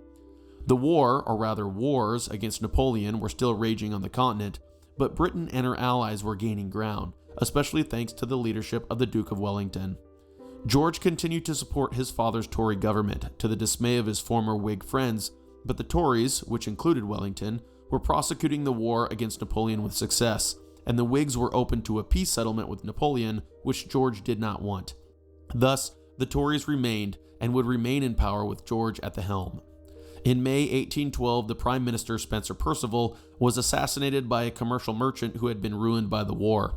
The war, or rather wars, against Napoleon were still raging on the continent, but Britain and her allies were gaining ground, especially thanks to the leadership of the Duke of Wellington. George continued to support his father's Tory government, to the dismay of his former Whig friends, but the Tories, which included Wellington, were prosecuting the war against Napoleon with success, and the Whigs were open to a peace settlement with Napoleon, which George did not want. Thus, the Tories remained, and would remain in power with George at the helm. In May 1812, the Prime Minister Spencer Perceval was assassinated by a commercial merchant who had been ruined by the war.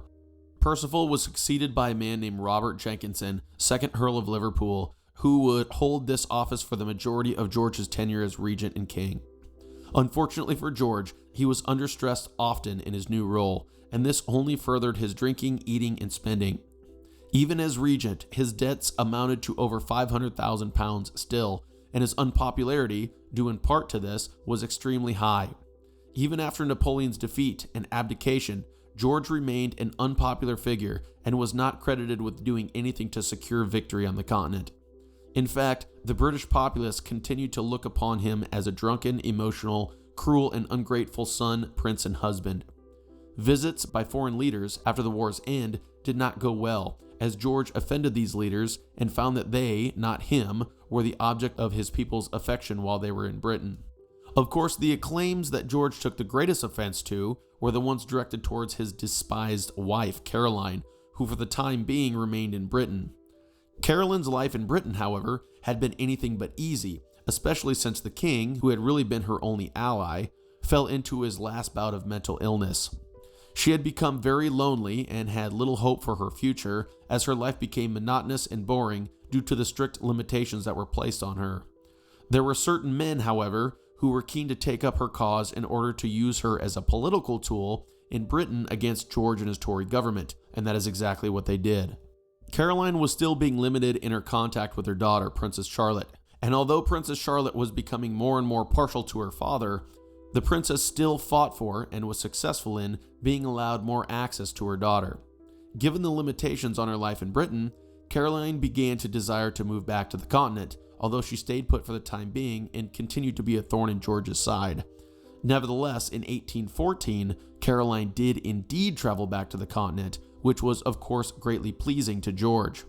Perceval was succeeded by a man named Robert Jenkinson, 2nd Earl of Liverpool, who would hold this office for the majority of George's tenure as regent and king. Unfortunately for George, he was under stress often in his new role, and this only furthered his drinking, eating, and spending. Even as regent, his debts amounted to over £500,000 still, and his unpopularity, due in part to this, was extremely high. Even after Napoleon's defeat and abdication, George remained an unpopular figure and was not credited with doing anything to secure victory on the continent. In fact, the British populace continued to look upon him as a drunken, emotional, cruel, and ungrateful son, prince, and husband. Visits by foreign leaders after the war's end did not go well, as George offended these leaders and found that they, not him, were the object of his people's affection while they were in Britain. Of course, the acclaims that George took the greatest offense to were the ones directed towards his despised wife, Caroline, who for the time being remained in Britain. Caroline's life in Britain, however, had been anything but easy, especially since the king, who had really been her only ally, fell into his last bout of mental illness. She had become very lonely and had little hope for her future, as her life became monotonous and boring due to the strict limitations that were placed on her. There were certain men, however, who were keen to take up her cause in order to use her as a political tool in Britain against George and his Tory government, and that is exactly what they did. Caroline was still being limited in her contact with her daughter, Princess Charlotte, and although Princess Charlotte was becoming more and more partial to her father, the princess still fought for and was successful in being allowed more access to her daughter. Given the limitations on her life in Britain, Caroline began to desire to move back to the continent, although she stayed put for the time being and continued to be a thorn in George's side. Nevertheless, in 1814, Caroline did indeed travel back to the continent, which was of course greatly pleasing to George.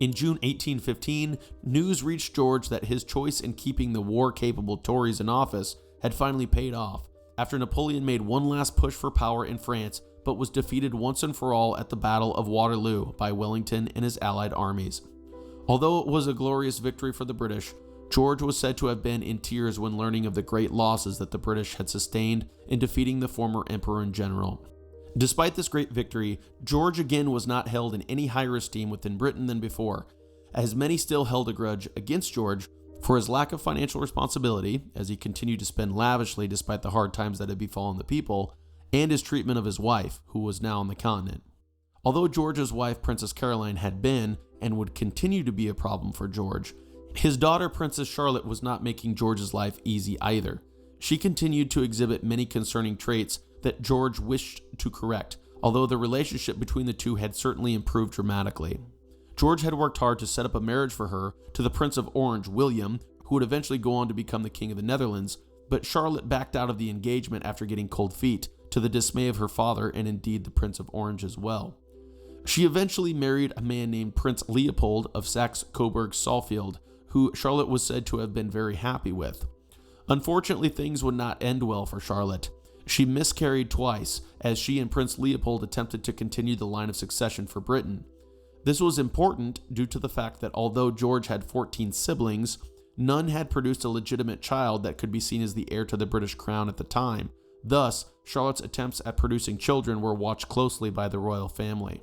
In June 1815, news reached George that his choice in keeping the war-capable Tories in office had finally paid off, after Napoleon made one last push for power in France, but was defeated once and for all at the Battle of Waterloo by Wellington and his allied armies. Although it was a glorious victory for the British, George was said to have been in tears when learning of the great losses that the British had sustained in defeating the former emperor and general. Despite this great victory, George again was not held in any higher esteem within Britain than before, as many still held a grudge against George for his lack of financial responsibility, as he continued to spend lavishly despite the hard times that had befallen the people, and his treatment of his wife, who was now on the continent. Although George's wife, Princess Caroline, had been and would continue to be a problem for George, his daughter, Princess Charlotte, was not making George's life easy either. She continued to exhibit many concerning traits that George wished to correct, although the relationship between the two had certainly improved dramatically. George had worked hard to set up a marriage for her to the Prince of Orange, William, who would eventually go on to become the King of the Netherlands, but Charlotte backed out of the engagement after getting cold feet, to the dismay of her father and indeed the Prince of Orange as well. She eventually married a man named Prince Leopold of Saxe-Coburg-Saalfeld, who Charlotte was said to have been very happy with. Unfortunately, things would not end well for Charlotte. She miscarried twice, as she and Prince Leopold attempted to continue the line of succession for Britain. This was important due to the fact that although George had 14 siblings, none had produced a legitimate child that could be seen as the heir to the British crown at the time. Thus, Charlotte's attempts at producing children were watched closely by the royal family.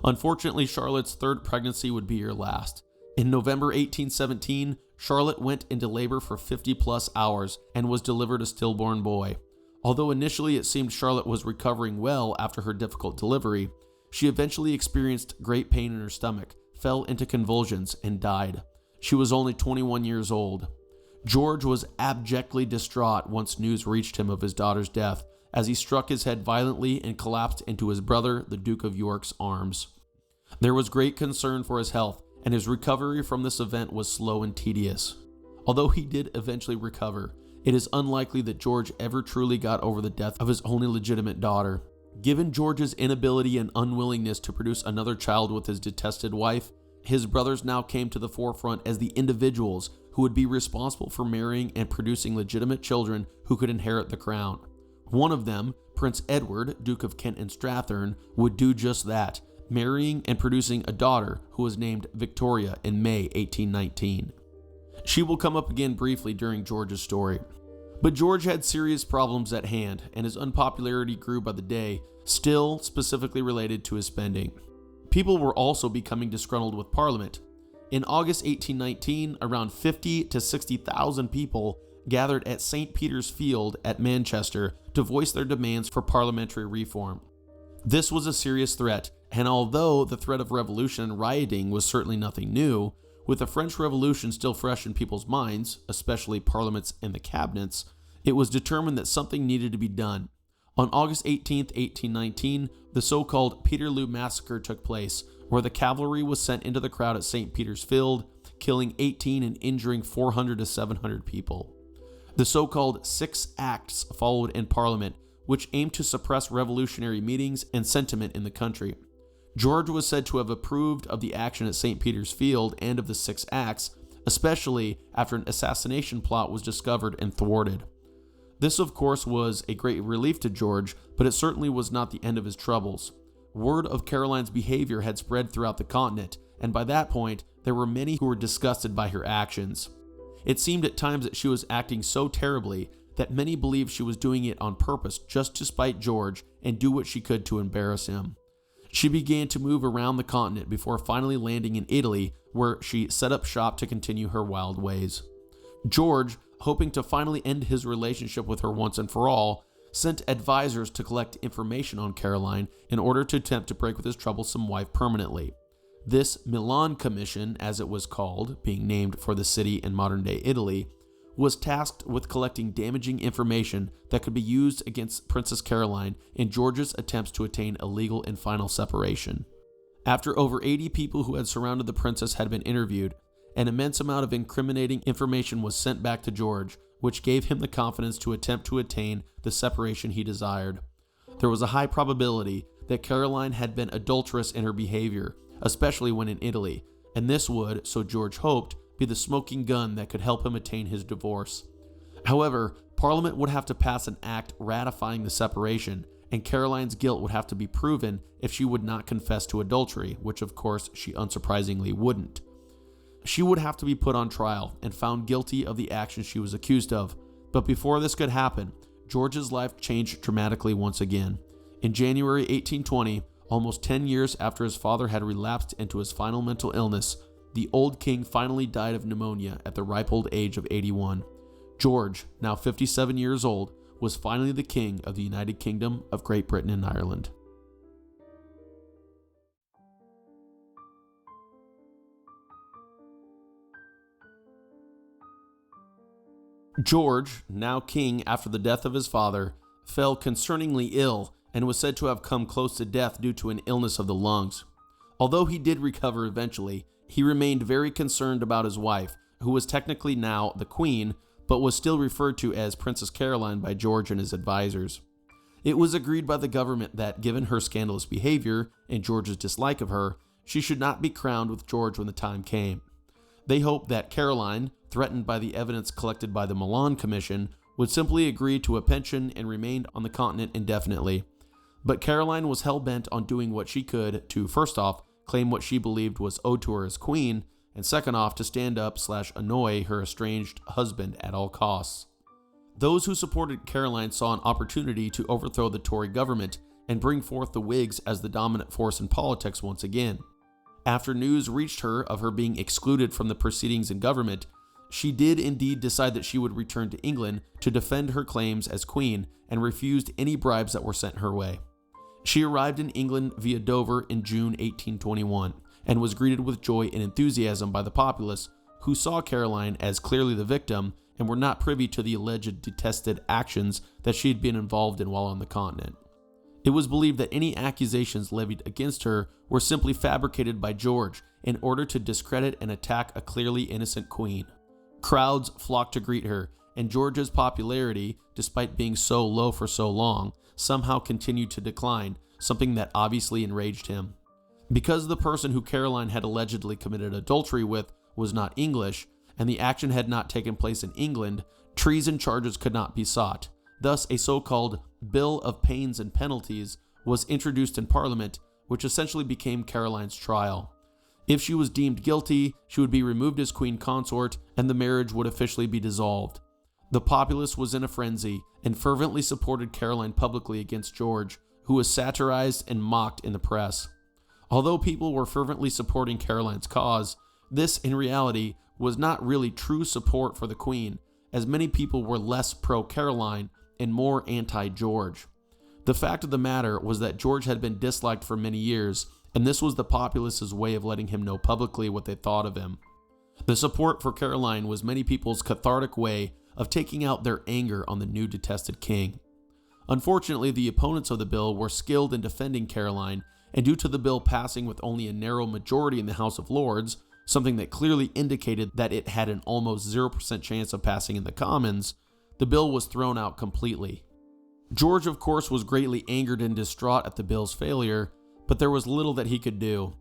Unfortunately, Charlotte's third pregnancy would be her last. In November 1817, Charlotte went into labor for 50-plus hours and was delivered a stillborn boy. Although initially it seemed Charlotte was recovering well after her difficult delivery, she eventually experienced great pain in her stomach, fell into convulsions, and died. She was only 21 years old. George was abjectly distraught once news reached him of his daughter's death, as he struck his head violently and collapsed into his brother, the Duke of York's arms. There was great concern for his health, and his recovery from this event was slow and tedious. Although he did eventually recover, it is unlikely that George ever truly got over the death of his only legitimate daughter. Given George's inability and unwillingness to produce another child with his detested wife, his brothers now came to the forefront as the individuals who would be responsible for marrying and producing legitimate children who could inherit the crown. One of them, Prince Edward, Duke of Kent and Strathearn, would do just that, marrying and producing a daughter who was named Victoria in May 1819. She will come up again briefly during George's story. But George had serious problems at hand, and his unpopularity grew by the day, still specifically related to his spending. People were also becoming disgruntled with Parliament. In August 1819, around 50 to 60,000 people gathered at St. Peter's Field at Manchester to voice their demands for parliamentary reform. This was a serious threat, and although the threat of revolution and rioting was certainly nothing new, with the French Revolution still fresh in people's minds, especially parliaments and the cabinets, it was determined that something needed to be done. On August 18, 1819, the so-called Peterloo Massacre took place, where the cavalry was sent into the crowd at St. Peter's Field, killing 18 and injuring 400 to 700 people. The so-called Six Acts followed in Parliament, which aimed to suppress revolutionary meetings and sentiment in the country. George was said to have approved of the action at St. Peter's Field and of the Six Acts, especially after an assassination plot was discovered and thwarted. This, of course, was a great relief to George, but it certainly was not the end of his troubles. Word of Caroline's behavior had spread throughout the continent, and by that point, there were many who were disgusted by her actions. It seemed at times that she was acting so terribly that many believed she was doing it on purpose just to spite George and do what she could to embarrass him. She began to move around the continent before finally landing in Italy, where she set up shop to continue her wild ways. George, hoping to finally end his relationship with her once and for all, sent advisors to collect information on Caroline in order to attempt to break with his troublesome wife permanently. This Milan Commission, as it was called, being named for the city in modern-day Italy, was tasked with collecting damaging information that could be used against Princess Caroline in George's attempts to attain a legal and final separation. After over 80 people who had surrounded the princess had been interviewed, an immense amount of incriminating information was sent back to George, which gave him the confidence to attempt to attain the separation he desired. There was a high probability that Caroline had been adulterous in her behavior, especially when in Italy, and this would, so George hoped, be the smoking gun that could help him attain his divorce. However, Parliament would have to pass an act ratifying the separation, and Caroline's guilt would have to be proven if she would not confess to adultery, which of course she unsurprisingly wouldn't. She would have to be put on trial and found guilty of the actions she was accused of, but before this could happen, George's life changed dramatically once again. In January 1820, almost 10 years after his father had relapsed into his final mental illness, the old king finally died of pneumonia at the ripe old age of 81. George, now 57 years old, was finally the king of the United Kingdom of Great Britain and Ireland. George, now king after the death of his father, fell concerningly ill and was said to have come close to death due to an illness of the lungs. Although he did recover eventually, he remained very concerned about his wife, who was technically now the queen, but was still referred to as Princess Caroline by George and his advisors. It was agreed by the government that, given her scandalous behavior and George's dislike of her, she should not be crowned with George when the time came. They hoped that Caroline, threatened by the evidence collected by the Milan Commission, would simply agree to a pension and remain on the continent indefinitely. But Caroline was hell-bent on doing what she could to, first off, claim what she believed was owed to her as queen, and second off, to stand up/annoy her estranged husband at all costs. Those who supported Caroline saw an opportunity to overthrow the Tory government and bring forth the Whigs as the dominant force in politics once again. After news reached her of her being excluded from the proceedings in government, she did indeed decide that she would return to England to defend her claims as queen and refused any bribes that were sent her way. She arrived in England via Dover in June 1821 and was greeted with joy and enthusiasm by the populace, who saw Caroline as clearly the victim and were not privy to the alleged detested actions that she had been involved in while on the continent. It was believed that any accusations levied against her were simply fabricated by George in order to discredit and attack a clearly innocent queen. Crowds flocked to greet her, and George's popularity, despite being so low for so long, somehow continued to decline, something that obviously enraged him. Because the person who Caroline had allegedly committed adultery with was not English, and the action had not taken place in England, treason charges could not be sought. Thus, a so-called Bill of Pains and Penalties was introduced in Parliament, which essentially became Caroline's trial. If she was deemed guilty, she would be removed as queen consort, and the marriage would officially be dissolved. The populace was in a frenzy and fervently supported Caroline publicly against George, who was satirized and mocked in the press. Although people were fervently supporting Caroline's cause, This, in reality, was not really true support for the Queen, as many people were less pro-Caroline and more anti-George. The fact of the matter was that George had been disliked for many years, and this was the populace's way of letting him know publicly what they thought of him. The support for Caroline was many people's cathartic way of taking out their anger on the new detested king. Unfortunately, the opponents of the bill were skilled in defending Caroline, and due to the bill passing with only a narrow majority in the House of Lords, something that clearly indicated that it had an almost 0% chance of passing in the Commons, the bill was thrown out completely. George, of course, was greatly angered and distraught at the bill's failure, but there was little that he could do.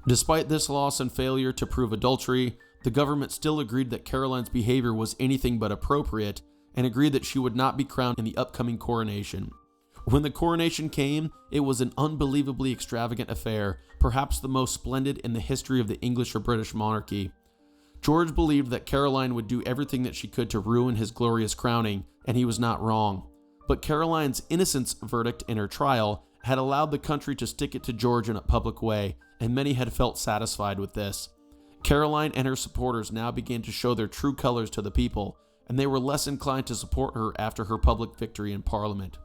Despite this loss and failure to prove adultery, the government still agreed that Caroline's behavior was anything but appropriate and agreed that she would not be crowned in the upcoming coronation. When the coronation came, it was an unbelievably extravagant affair, perhaps the most splendid in the history of the English or British monarchy. George believed that Caroline would do everything that she could to ruin his glorious crowning, and he was not wrong. But Caroline's innocence verdict in her trial had allowed the country to stick it to George in a public way, and many had felt satisfied with this. Caroline and her supporters now began to show their true colors to the people, and they were less inclined to support her after her public victory in Parliament.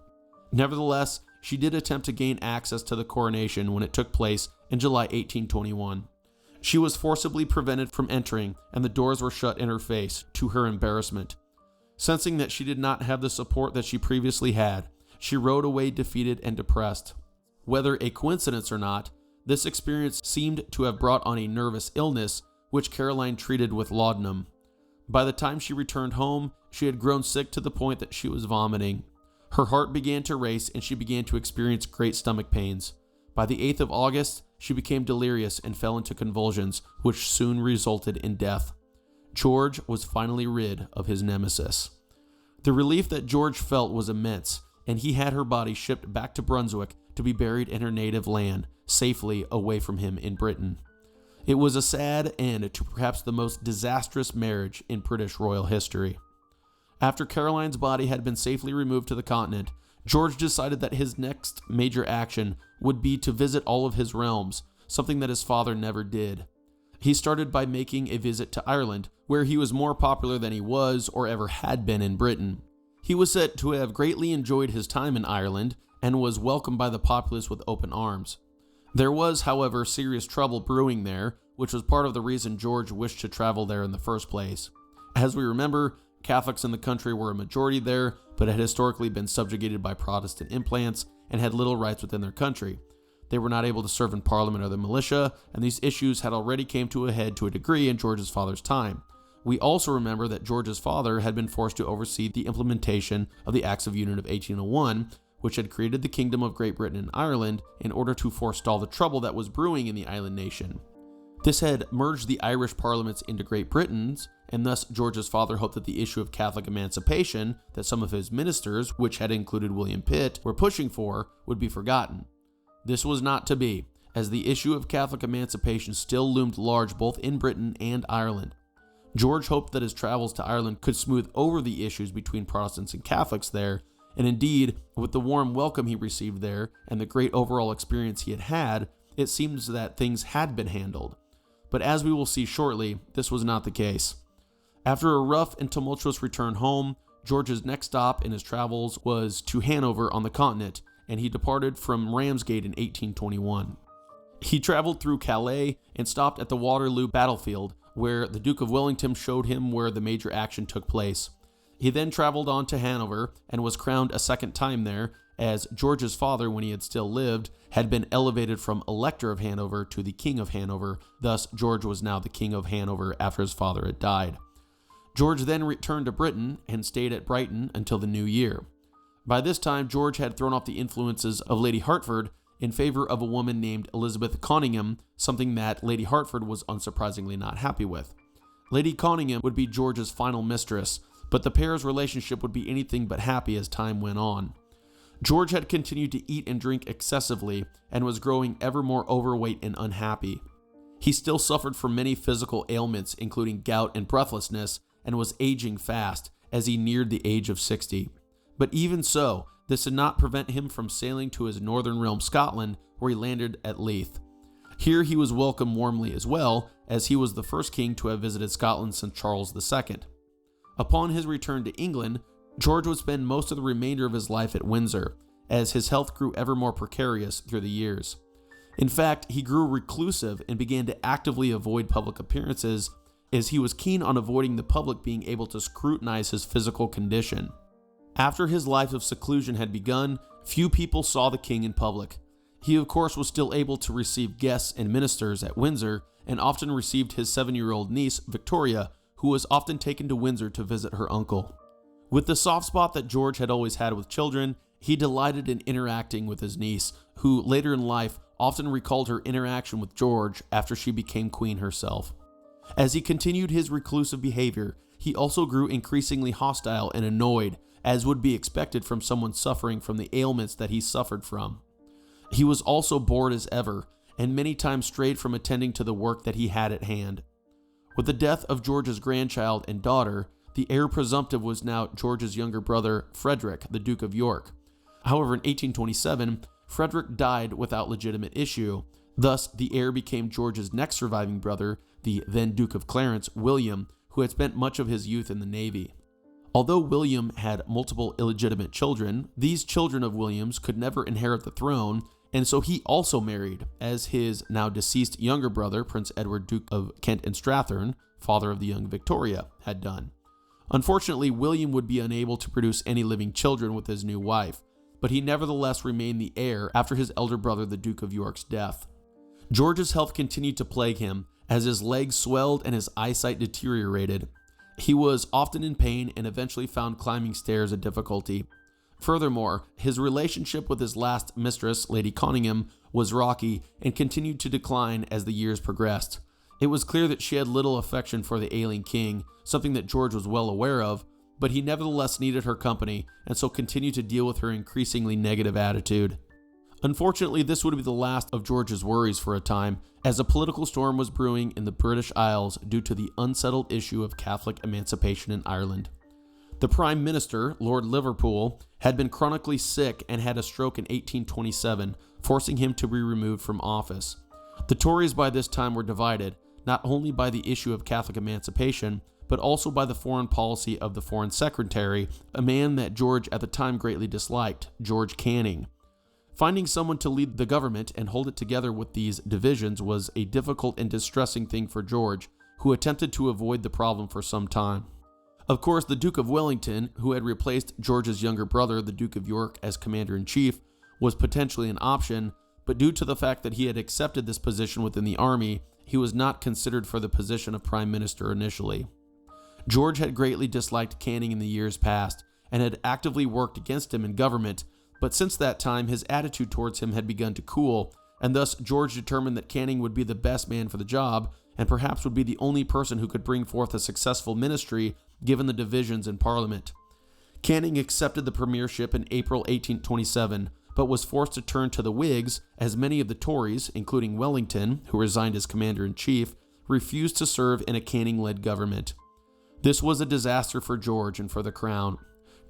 Nevertheless, she did attempt to gain access to the coronation when it took place in July 1821. She was forcibly prevented from entering, and the doors were shut in her face, to her embarrassment. Sensing that she did not have the support that she previously had, she rode away defeated and depressed. Whether a coincidence or not, this experience seemed to have brought on a nervous illness, which Caroline treated with laudanum. By the time she returned home, she had grown sick to the point that she was vomiting. Her heart began to race and she began to experience great stomach pains. By the 8th of August, she became delirious and fell into convulsions, which soon resulted in death. George was finally rid of his nemesis. The relief that George felt was immense, and he had her body shipped back to Brunswick to be buried in her native land, safely away from him in Britain. It was a sad end to perhaps the most disastrous marriage in British royal history. After Caroline's body had been safely removed to the continent, George decided that his next major action would be to visit all of his realms, something that his father never did. He started by making a visit to Ireland, where he was more popular than he was or ever had been in Britain. He was said to have greatly enjoyed his time in Ireland and was welcomed by the populace with open arms. There was, however, serious trouble brewing there, which was part of the reason George wished to travel there in the first place. As we remember, Catholics in the country were a majority there, but had historically been subjugated by Protestant implants and had little rights within their country. They were not able to serve in Parliament or the militia, and these issues had already came to a head to a degree in George's father's time. We also remember that George's father had been forced to oversee the implementation of the Acts of Union of 1801, which had created the Kingdom of Great Britain and Ireland in order to forestall the trouble that was brewing in the island nation. This had merged the Irish parliaments into Great Britain's, and thus George's father hoped that the issue of Catholic emancipation that some of his ministers, which had included William Pitt, were pushing for would be forgotten. This was not to be, as the issue of Catholic emancipation still loomed large both in Britain and Ireland. George hoped that his travels to Ireland could smooth over the issues between Protestants and Catholics there, and indeed, with the warm welcome he received there and the great overall experience he had had, it seems that things had been handled. But as we will see shortly, this was not the case. After a rough and tumultuous return home, George's next stop in his travels was to Hanover on the continent, and he departed from Ramsgate in 1821. He traveled through Calais and stopped at the Waterloo battlefield, where the Duke of Wellington showed him where the major action took place. He then traveled on to Hanover and was crowned a second time there, as George's father, when he had still lived, had been elevated from Elector of Hanover to the King of Hanover. Thus, George was now the King of Hanover after his father had died. George then returned to Britain and stayed at Brighton until the new year. By this time, George had thrown off the influences of Lady Hertford in favor of a woman named Elizabeth Conyngham, something that Lady Hertford was unsurprisingly not happy with. Lady Conyngham would be George's final mistress, but the pair's relationship would be anything but happy as time went on. George had continued to eat and drink excessively and was growing ever more overweight and unhappy. He still suffered from many physical ailments, including gout and breathlessness, and was aging fast as he neared the age of 60. But even so, this did not prevent him from sailing to his northern realm, Scotland, where he landed at Leith. Here he was welcomed warmly as well, as he was the first king to have visited Scotland since Charles II. Upon his return to England, George would spend most of the remainder of his life at Windsor, as his health grew ever more precarious through the years. In fact, he grew reclusive and began to actively avoid public appearances, as he was keen on avoiding the public being able to scrutinize his physical condition. After his life of seclusion had begun, few people saw the king in public. He, of course, was still able to receive guests and ministers at Windsor, and often received his 7-year-old niece, Victoria, who was often taken to Windsor to visit her uncle. With the soft spot that George had always had with children, he delighted in interacting with his niece, who later in life often recalled her interaction with George after she became queen herself. As he continued his reclusive behavior, he also grew increasingly hostile and annoyed, as would be expected from someone suffering from the ailments that he suffered from. He was also bored as ever, and many times strayed from attending to the work that he had at hand. With the death of George's grandchild and daughter, the heir presumptive was now George's younger brother, Frederick, the Duke of York. However, in 1827, Frederick died without legitimate issue. Thus, the heir became George's next surviving brother, the then Duke of Clarence, William, who had spent much of his youth in the Navy. Although William had multiple illegitimate children, these children of William's could never inherit the throne, and so he also married, as his now deceased younger brother, Prince Edward, Duke of Kent and Strathearn, father of the young Victoria, had done. Unfortunately, William would be unable to produce any living children with his new wife, but he nevertheless remained the heir after his elder brother, the Duke of York's death. George's health continued to plague him, as his legs swelled and his eyesight deteriorated. He was often in pain and eventually found climbing stairs a difficulty. Furthermore, his relationship with his last mistress, Lady Conyngham, was rocky and continued to decline as the years progressed. It was clear that she had little affection for the ailing king, something that George was well aware of, but he nevertheless needed her company and so continued to deal with her increasingly negative attitude. Unfortunately, this would be the last of George's worries for a time, as a political storm was brewing in the British Isles due to the unsettled issue of Catholic emancipation in Ireland. The Prime Minister, Lord Liverpool, had been chronically sick and had a stroke in 1827, forcing him to be removed from office. The Tories by this time were divided, not only by the issue of Catholic emancipation, but also by the foreign policy of the Foreign Secretary, a man that George at the time greatly disliked, George Canning. Finding someone to lead the government and hold it together with these divisions was a difficult and distressing thing for George, who attempted to avoid the problem for some time. Of course, the Duke of Wellington, who had replaced George's younger brother, the Duke of York, as commander-in-chief, was potentially an option, but due to the fact that he had accepted this position within the army, he was not considered for the position of prime minister initially. George had greatly disliked Canning in the years past, and had actively worked against him in government, but since that time his attitude towards him had begun to cool, and thus George determined that Canning would be the best man for the job, and perhaps would be the only person who could bring forth a successful ministry given the divisions in Parliament. Canning accepted the premiership in April 1827, but was forced to turn to the Whigs, as many of the Tories, including Wellington, who resigned as commander-in-chief, refused to serve in a Canning-led government. This was a disaster for George and for the crown.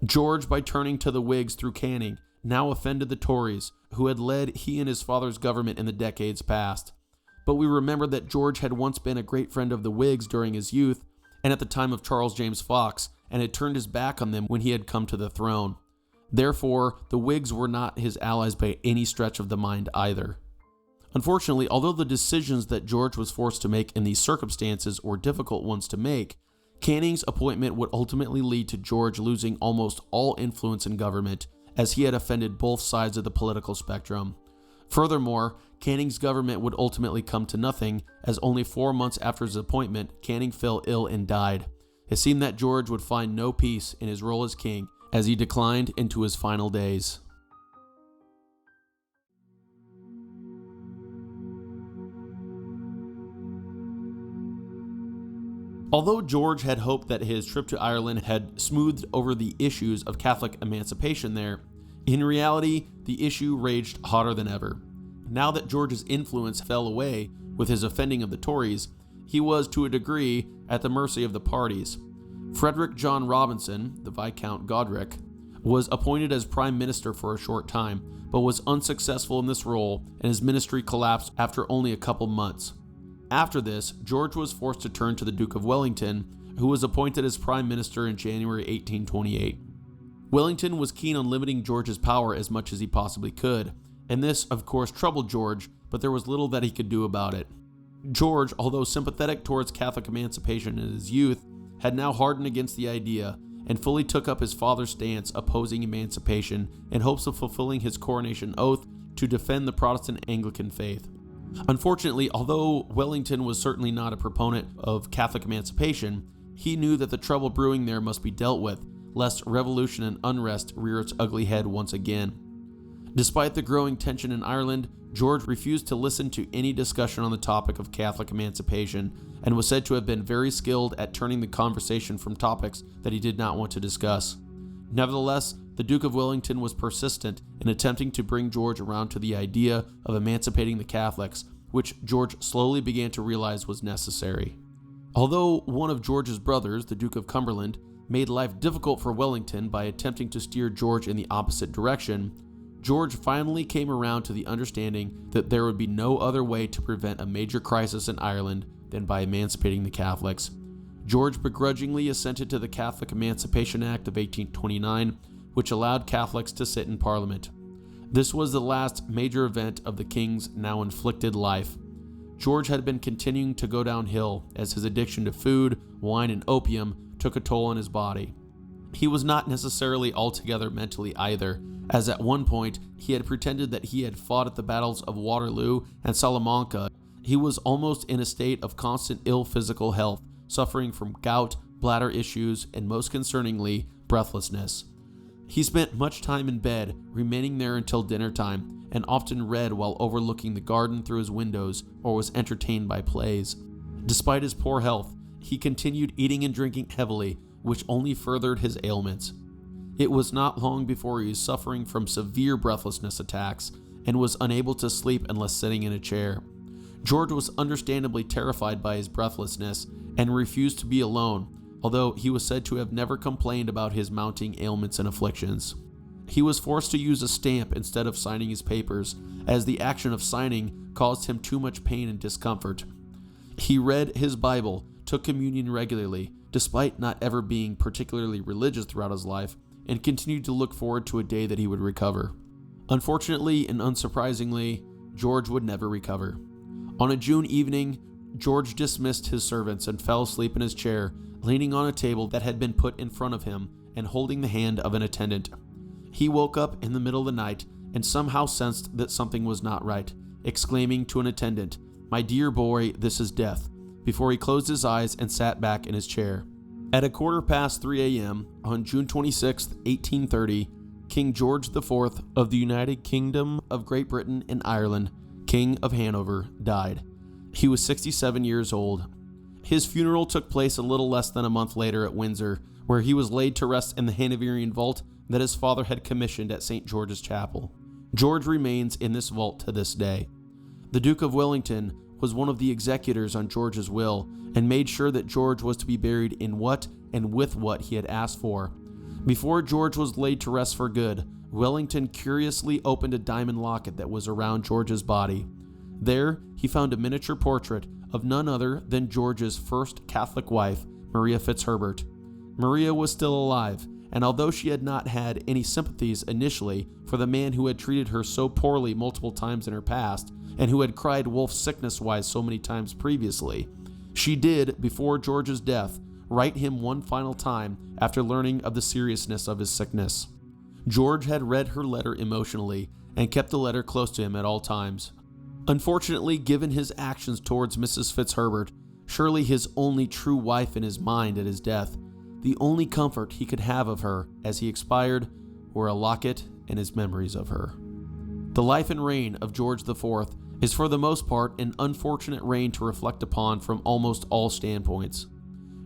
George, by turning to the Whigs through Canning, now offended the Tories, who had led he and his father's government in the decades past. But we remember that George had once been a great friend of the Whigs during his youth, and at the time of Charles James Fox, and had turned his back on them when he had come to the throne. Therefore, the Whigs were not his allies by any stretch of the mind either. Unfortunately, although the decisions that George was forced to make in these circumstances were difficult ones to make, Canning's appointment would ultimately lead to George losing almost all influence in government, as he had offended both sides of the political spectrum. Furthermore, Canning's government would ultimately come to nothing, as only 4 months after his appointment, Canning fell ill and died. It seemed that George would find no peace in his role as king as he declined into his final days. Although George had hoped that his trip to Ireland had smoothed over the issues of Catholic emancipation there, in reality, the issue raged hotter than ever. Now that George's influence fell away with his offending of the Tories, he was, to a degree, at the mercy of the parties. Frederick John Robinson, the Viscount Godric, was appointed as prime minister for a short time, but was unsuccessful in this role, and his ministry collapsed after only a couple months. After this, George was forced to turn to the Duke of Wellington, who was appointed as prime minister in January 1828. Wellington was keen on limiting George's power as much as he possibly could, and this, of course, troubled George, but there was little that he could do about it. George, although sympathetic towards Catholic emancipation in his youth, had now hardened against the idea and fully took up his father's stance opposing emancipation in hopes of fulfilling his coronation oath to defend the Protestant Anglican faith. Unfortunately, although Wellington was certainly not a proponent of Catholic emancipation, he knew that the trouble brewing there must be dealt with, lest revolution and unrest rear its ugly head once again. Despite the growing tension in Ireland, George refused to listen to any discussion on the topic of Catholic emancipation and was said to have been very skilled at turning the conversation from topics that he did not want to discuss. Nevertheless, the Duke of Wellington was persistent in attempting to bring George around to the idea of emancipating the Catholics, which George slowly began to realize was necessary. Although one of George's brothers, the Duke of Cumberland, made life difficult for Wellington by attempting to steer George in the opposite direction, George finally came around to the understanding that there would be no other way to prevent a major crisis in Ireland than by emancipating the Catholics. George begrudgingly assented to the Catholic Emancipation Act of 1829, which allowed Catholics to sit in Parliament. This was the last major event of the king's now inflicted life. George had been continuing to go downhill as his addiction to food, wine, and opium took a toll on his body. He was not necessarily altogether mentally either, as at one point he had pretended that he had fought at the battles of Waterloo and Salamanca. He was almost in a state of constant ill physical health, suffering from gout, bladder issues, and most concerningly, breathlessness. He spent much time in bed, remaining there until dinner time, and often read while overlooking the garden through his windows or was entertained by plays. Despite his poor health, he continued eating and drinking heavily, which only furthered his ailments. It was not long before he was suffering from severe breathlessness attacks and was unable to sleep unless sitting in a chair. George was understandably terrified by his breathlessness and refused to be alone, although he was said to have never complained about his mounting ailments and afflictions. He was forced to use a stamp instead of signing his papers, as the action of signing caused him too much pain and discomfort. He read his Bible, took communion regularly, despite not ever being particularly religious throughout his life, and continued to look forward to a day that he would recover. Unfortunately and unsurprisingly, George would never recover. On a June evening, George dismissed his servants and fell asleep in his chair, leaning on a table that had been put in front of him and holding the hand of an attendant. He woke up in the middle of the night and somehow sensed that something was not right, exclaiming to an attendant, "My dear boy, this is death," before he closed his eyes and sat back in his chair. At 3:15 a.m. on June 26, 1830, King George IV of the United Kingdom of Great Britain and Ireland, King of Hanover, died. He was 67 years old. His funeral took place a little less than a month later at Windsor, where he was laid to rest in the Hanoverian vault that his father had commissioned at St. George's Chapel. George remains in this vault to this day. The Duke of Wellington was one of the executors on George's will and made sure that George was to be buried in what and with what he had asked for. Before George was laid to rest for good, Wellington curiously opened a diamond locket that was around George's body. There, he found a miniature portrait of none other than George's first Catholic wife, Maria Fitzherbert. Maria was still alive, and although she had not had any sympathies initially for the man who had treated her so poorly multiple times in her past, and who had cried wolf sickness-wise so many times previously, she did, before George's death, write him one final time after learning of the seriousness of his sickness. George had read her letter emotionally and kept the letter close to him at all times. Unfortunately, given his actions towards Mrs. Fitzherbert, surely his only true wife in his mind at his death, the only comfort he could have of her as he expired were a locket and his memories of her. The life and reign of George IV is for the most part an unfortunate reign to reflect upon from almost all standpoints.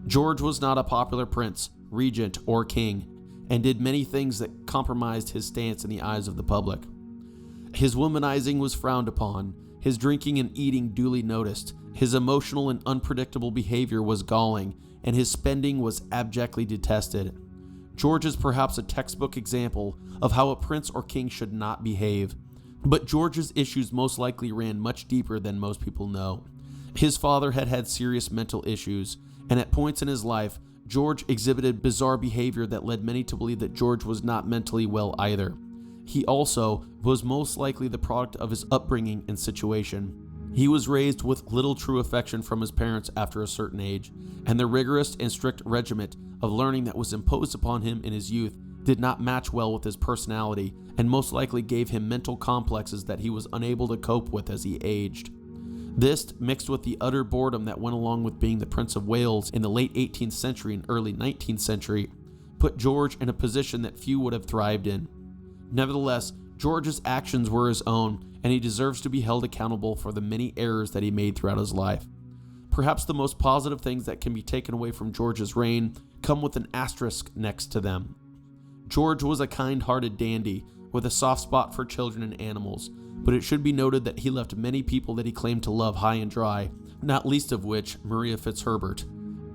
George was not a popular prince, regent, or king, and did many things that compromised his stance in the eyes of the public. His womanizing was frowned upon, his drinking and eating duly noticed, his emotional and unpredictable behavior was galling, and his spending was abjectly detested. George is perhaps a textbook example of how a prince or king should not behave. But George's issues most likely ran much deeper than most people know. His father had had serious mental issues, and at points in his life, George exhibited bizarre behavior that led many to believe that George was not mentally well either. He also was most likely the product of his upbringing and situation. He was raised with little true affection from his parents after a certain age, and the rigorous and strict regiment of learning that was imposed upon him in his youth did not match well with his personality, and most likely gave him mental complexes that he was unable to cope with as he aged. This, mixed with the utter boredom that went along with being the Prince of Wales in the late 18th century and early 19th century, put George in a position that few would have thrived in. Nevertheless, George's actions were his own, and he deserves to be held accountable for the many errors that he made throughout his life. Perhaps the most positive things that can be taken away from George's reign come with an asterisk next to them. George was a kind-hearted dandy with a soft spot for children and animals, but it should be noted that he left many people that he claimed to love high and dry, not least of which Maria Fitzherbert.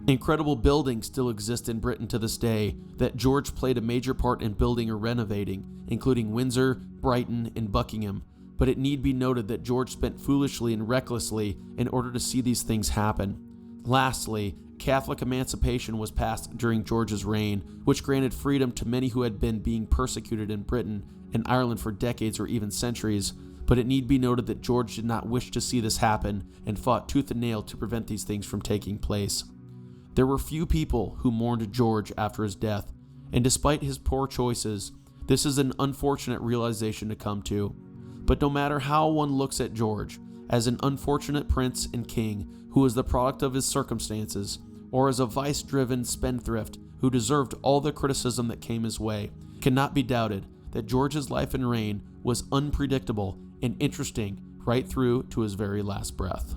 Incredible buildings still exist in Britain to this day that George played a major part in building or renovating, including Windsor, Brighton, and Buckingham, but it need be noted that George spent foolishly and recklessly in order to see these things happen. Lastly, Catholic emancipation was passed during George's reign, which granted freedom to many who had been being persecuted in Britain and Ireland for decades or even centuries, but it need be noted that George did not wish to see this happen and fought tooth and nail to prevent these things from taking place. There were few people who mourned George after his death, and despite his poor choices, this is an unfortunate realization to come to. But no matter how one looks at George, as an unfortunate prince and king who was the product of his circumstances, or as a vice-driven spendthrift who deserved all the criticism that came his way, it cannot be doubted that George's life and reign was unpredictable and interesting right through to his very last breath.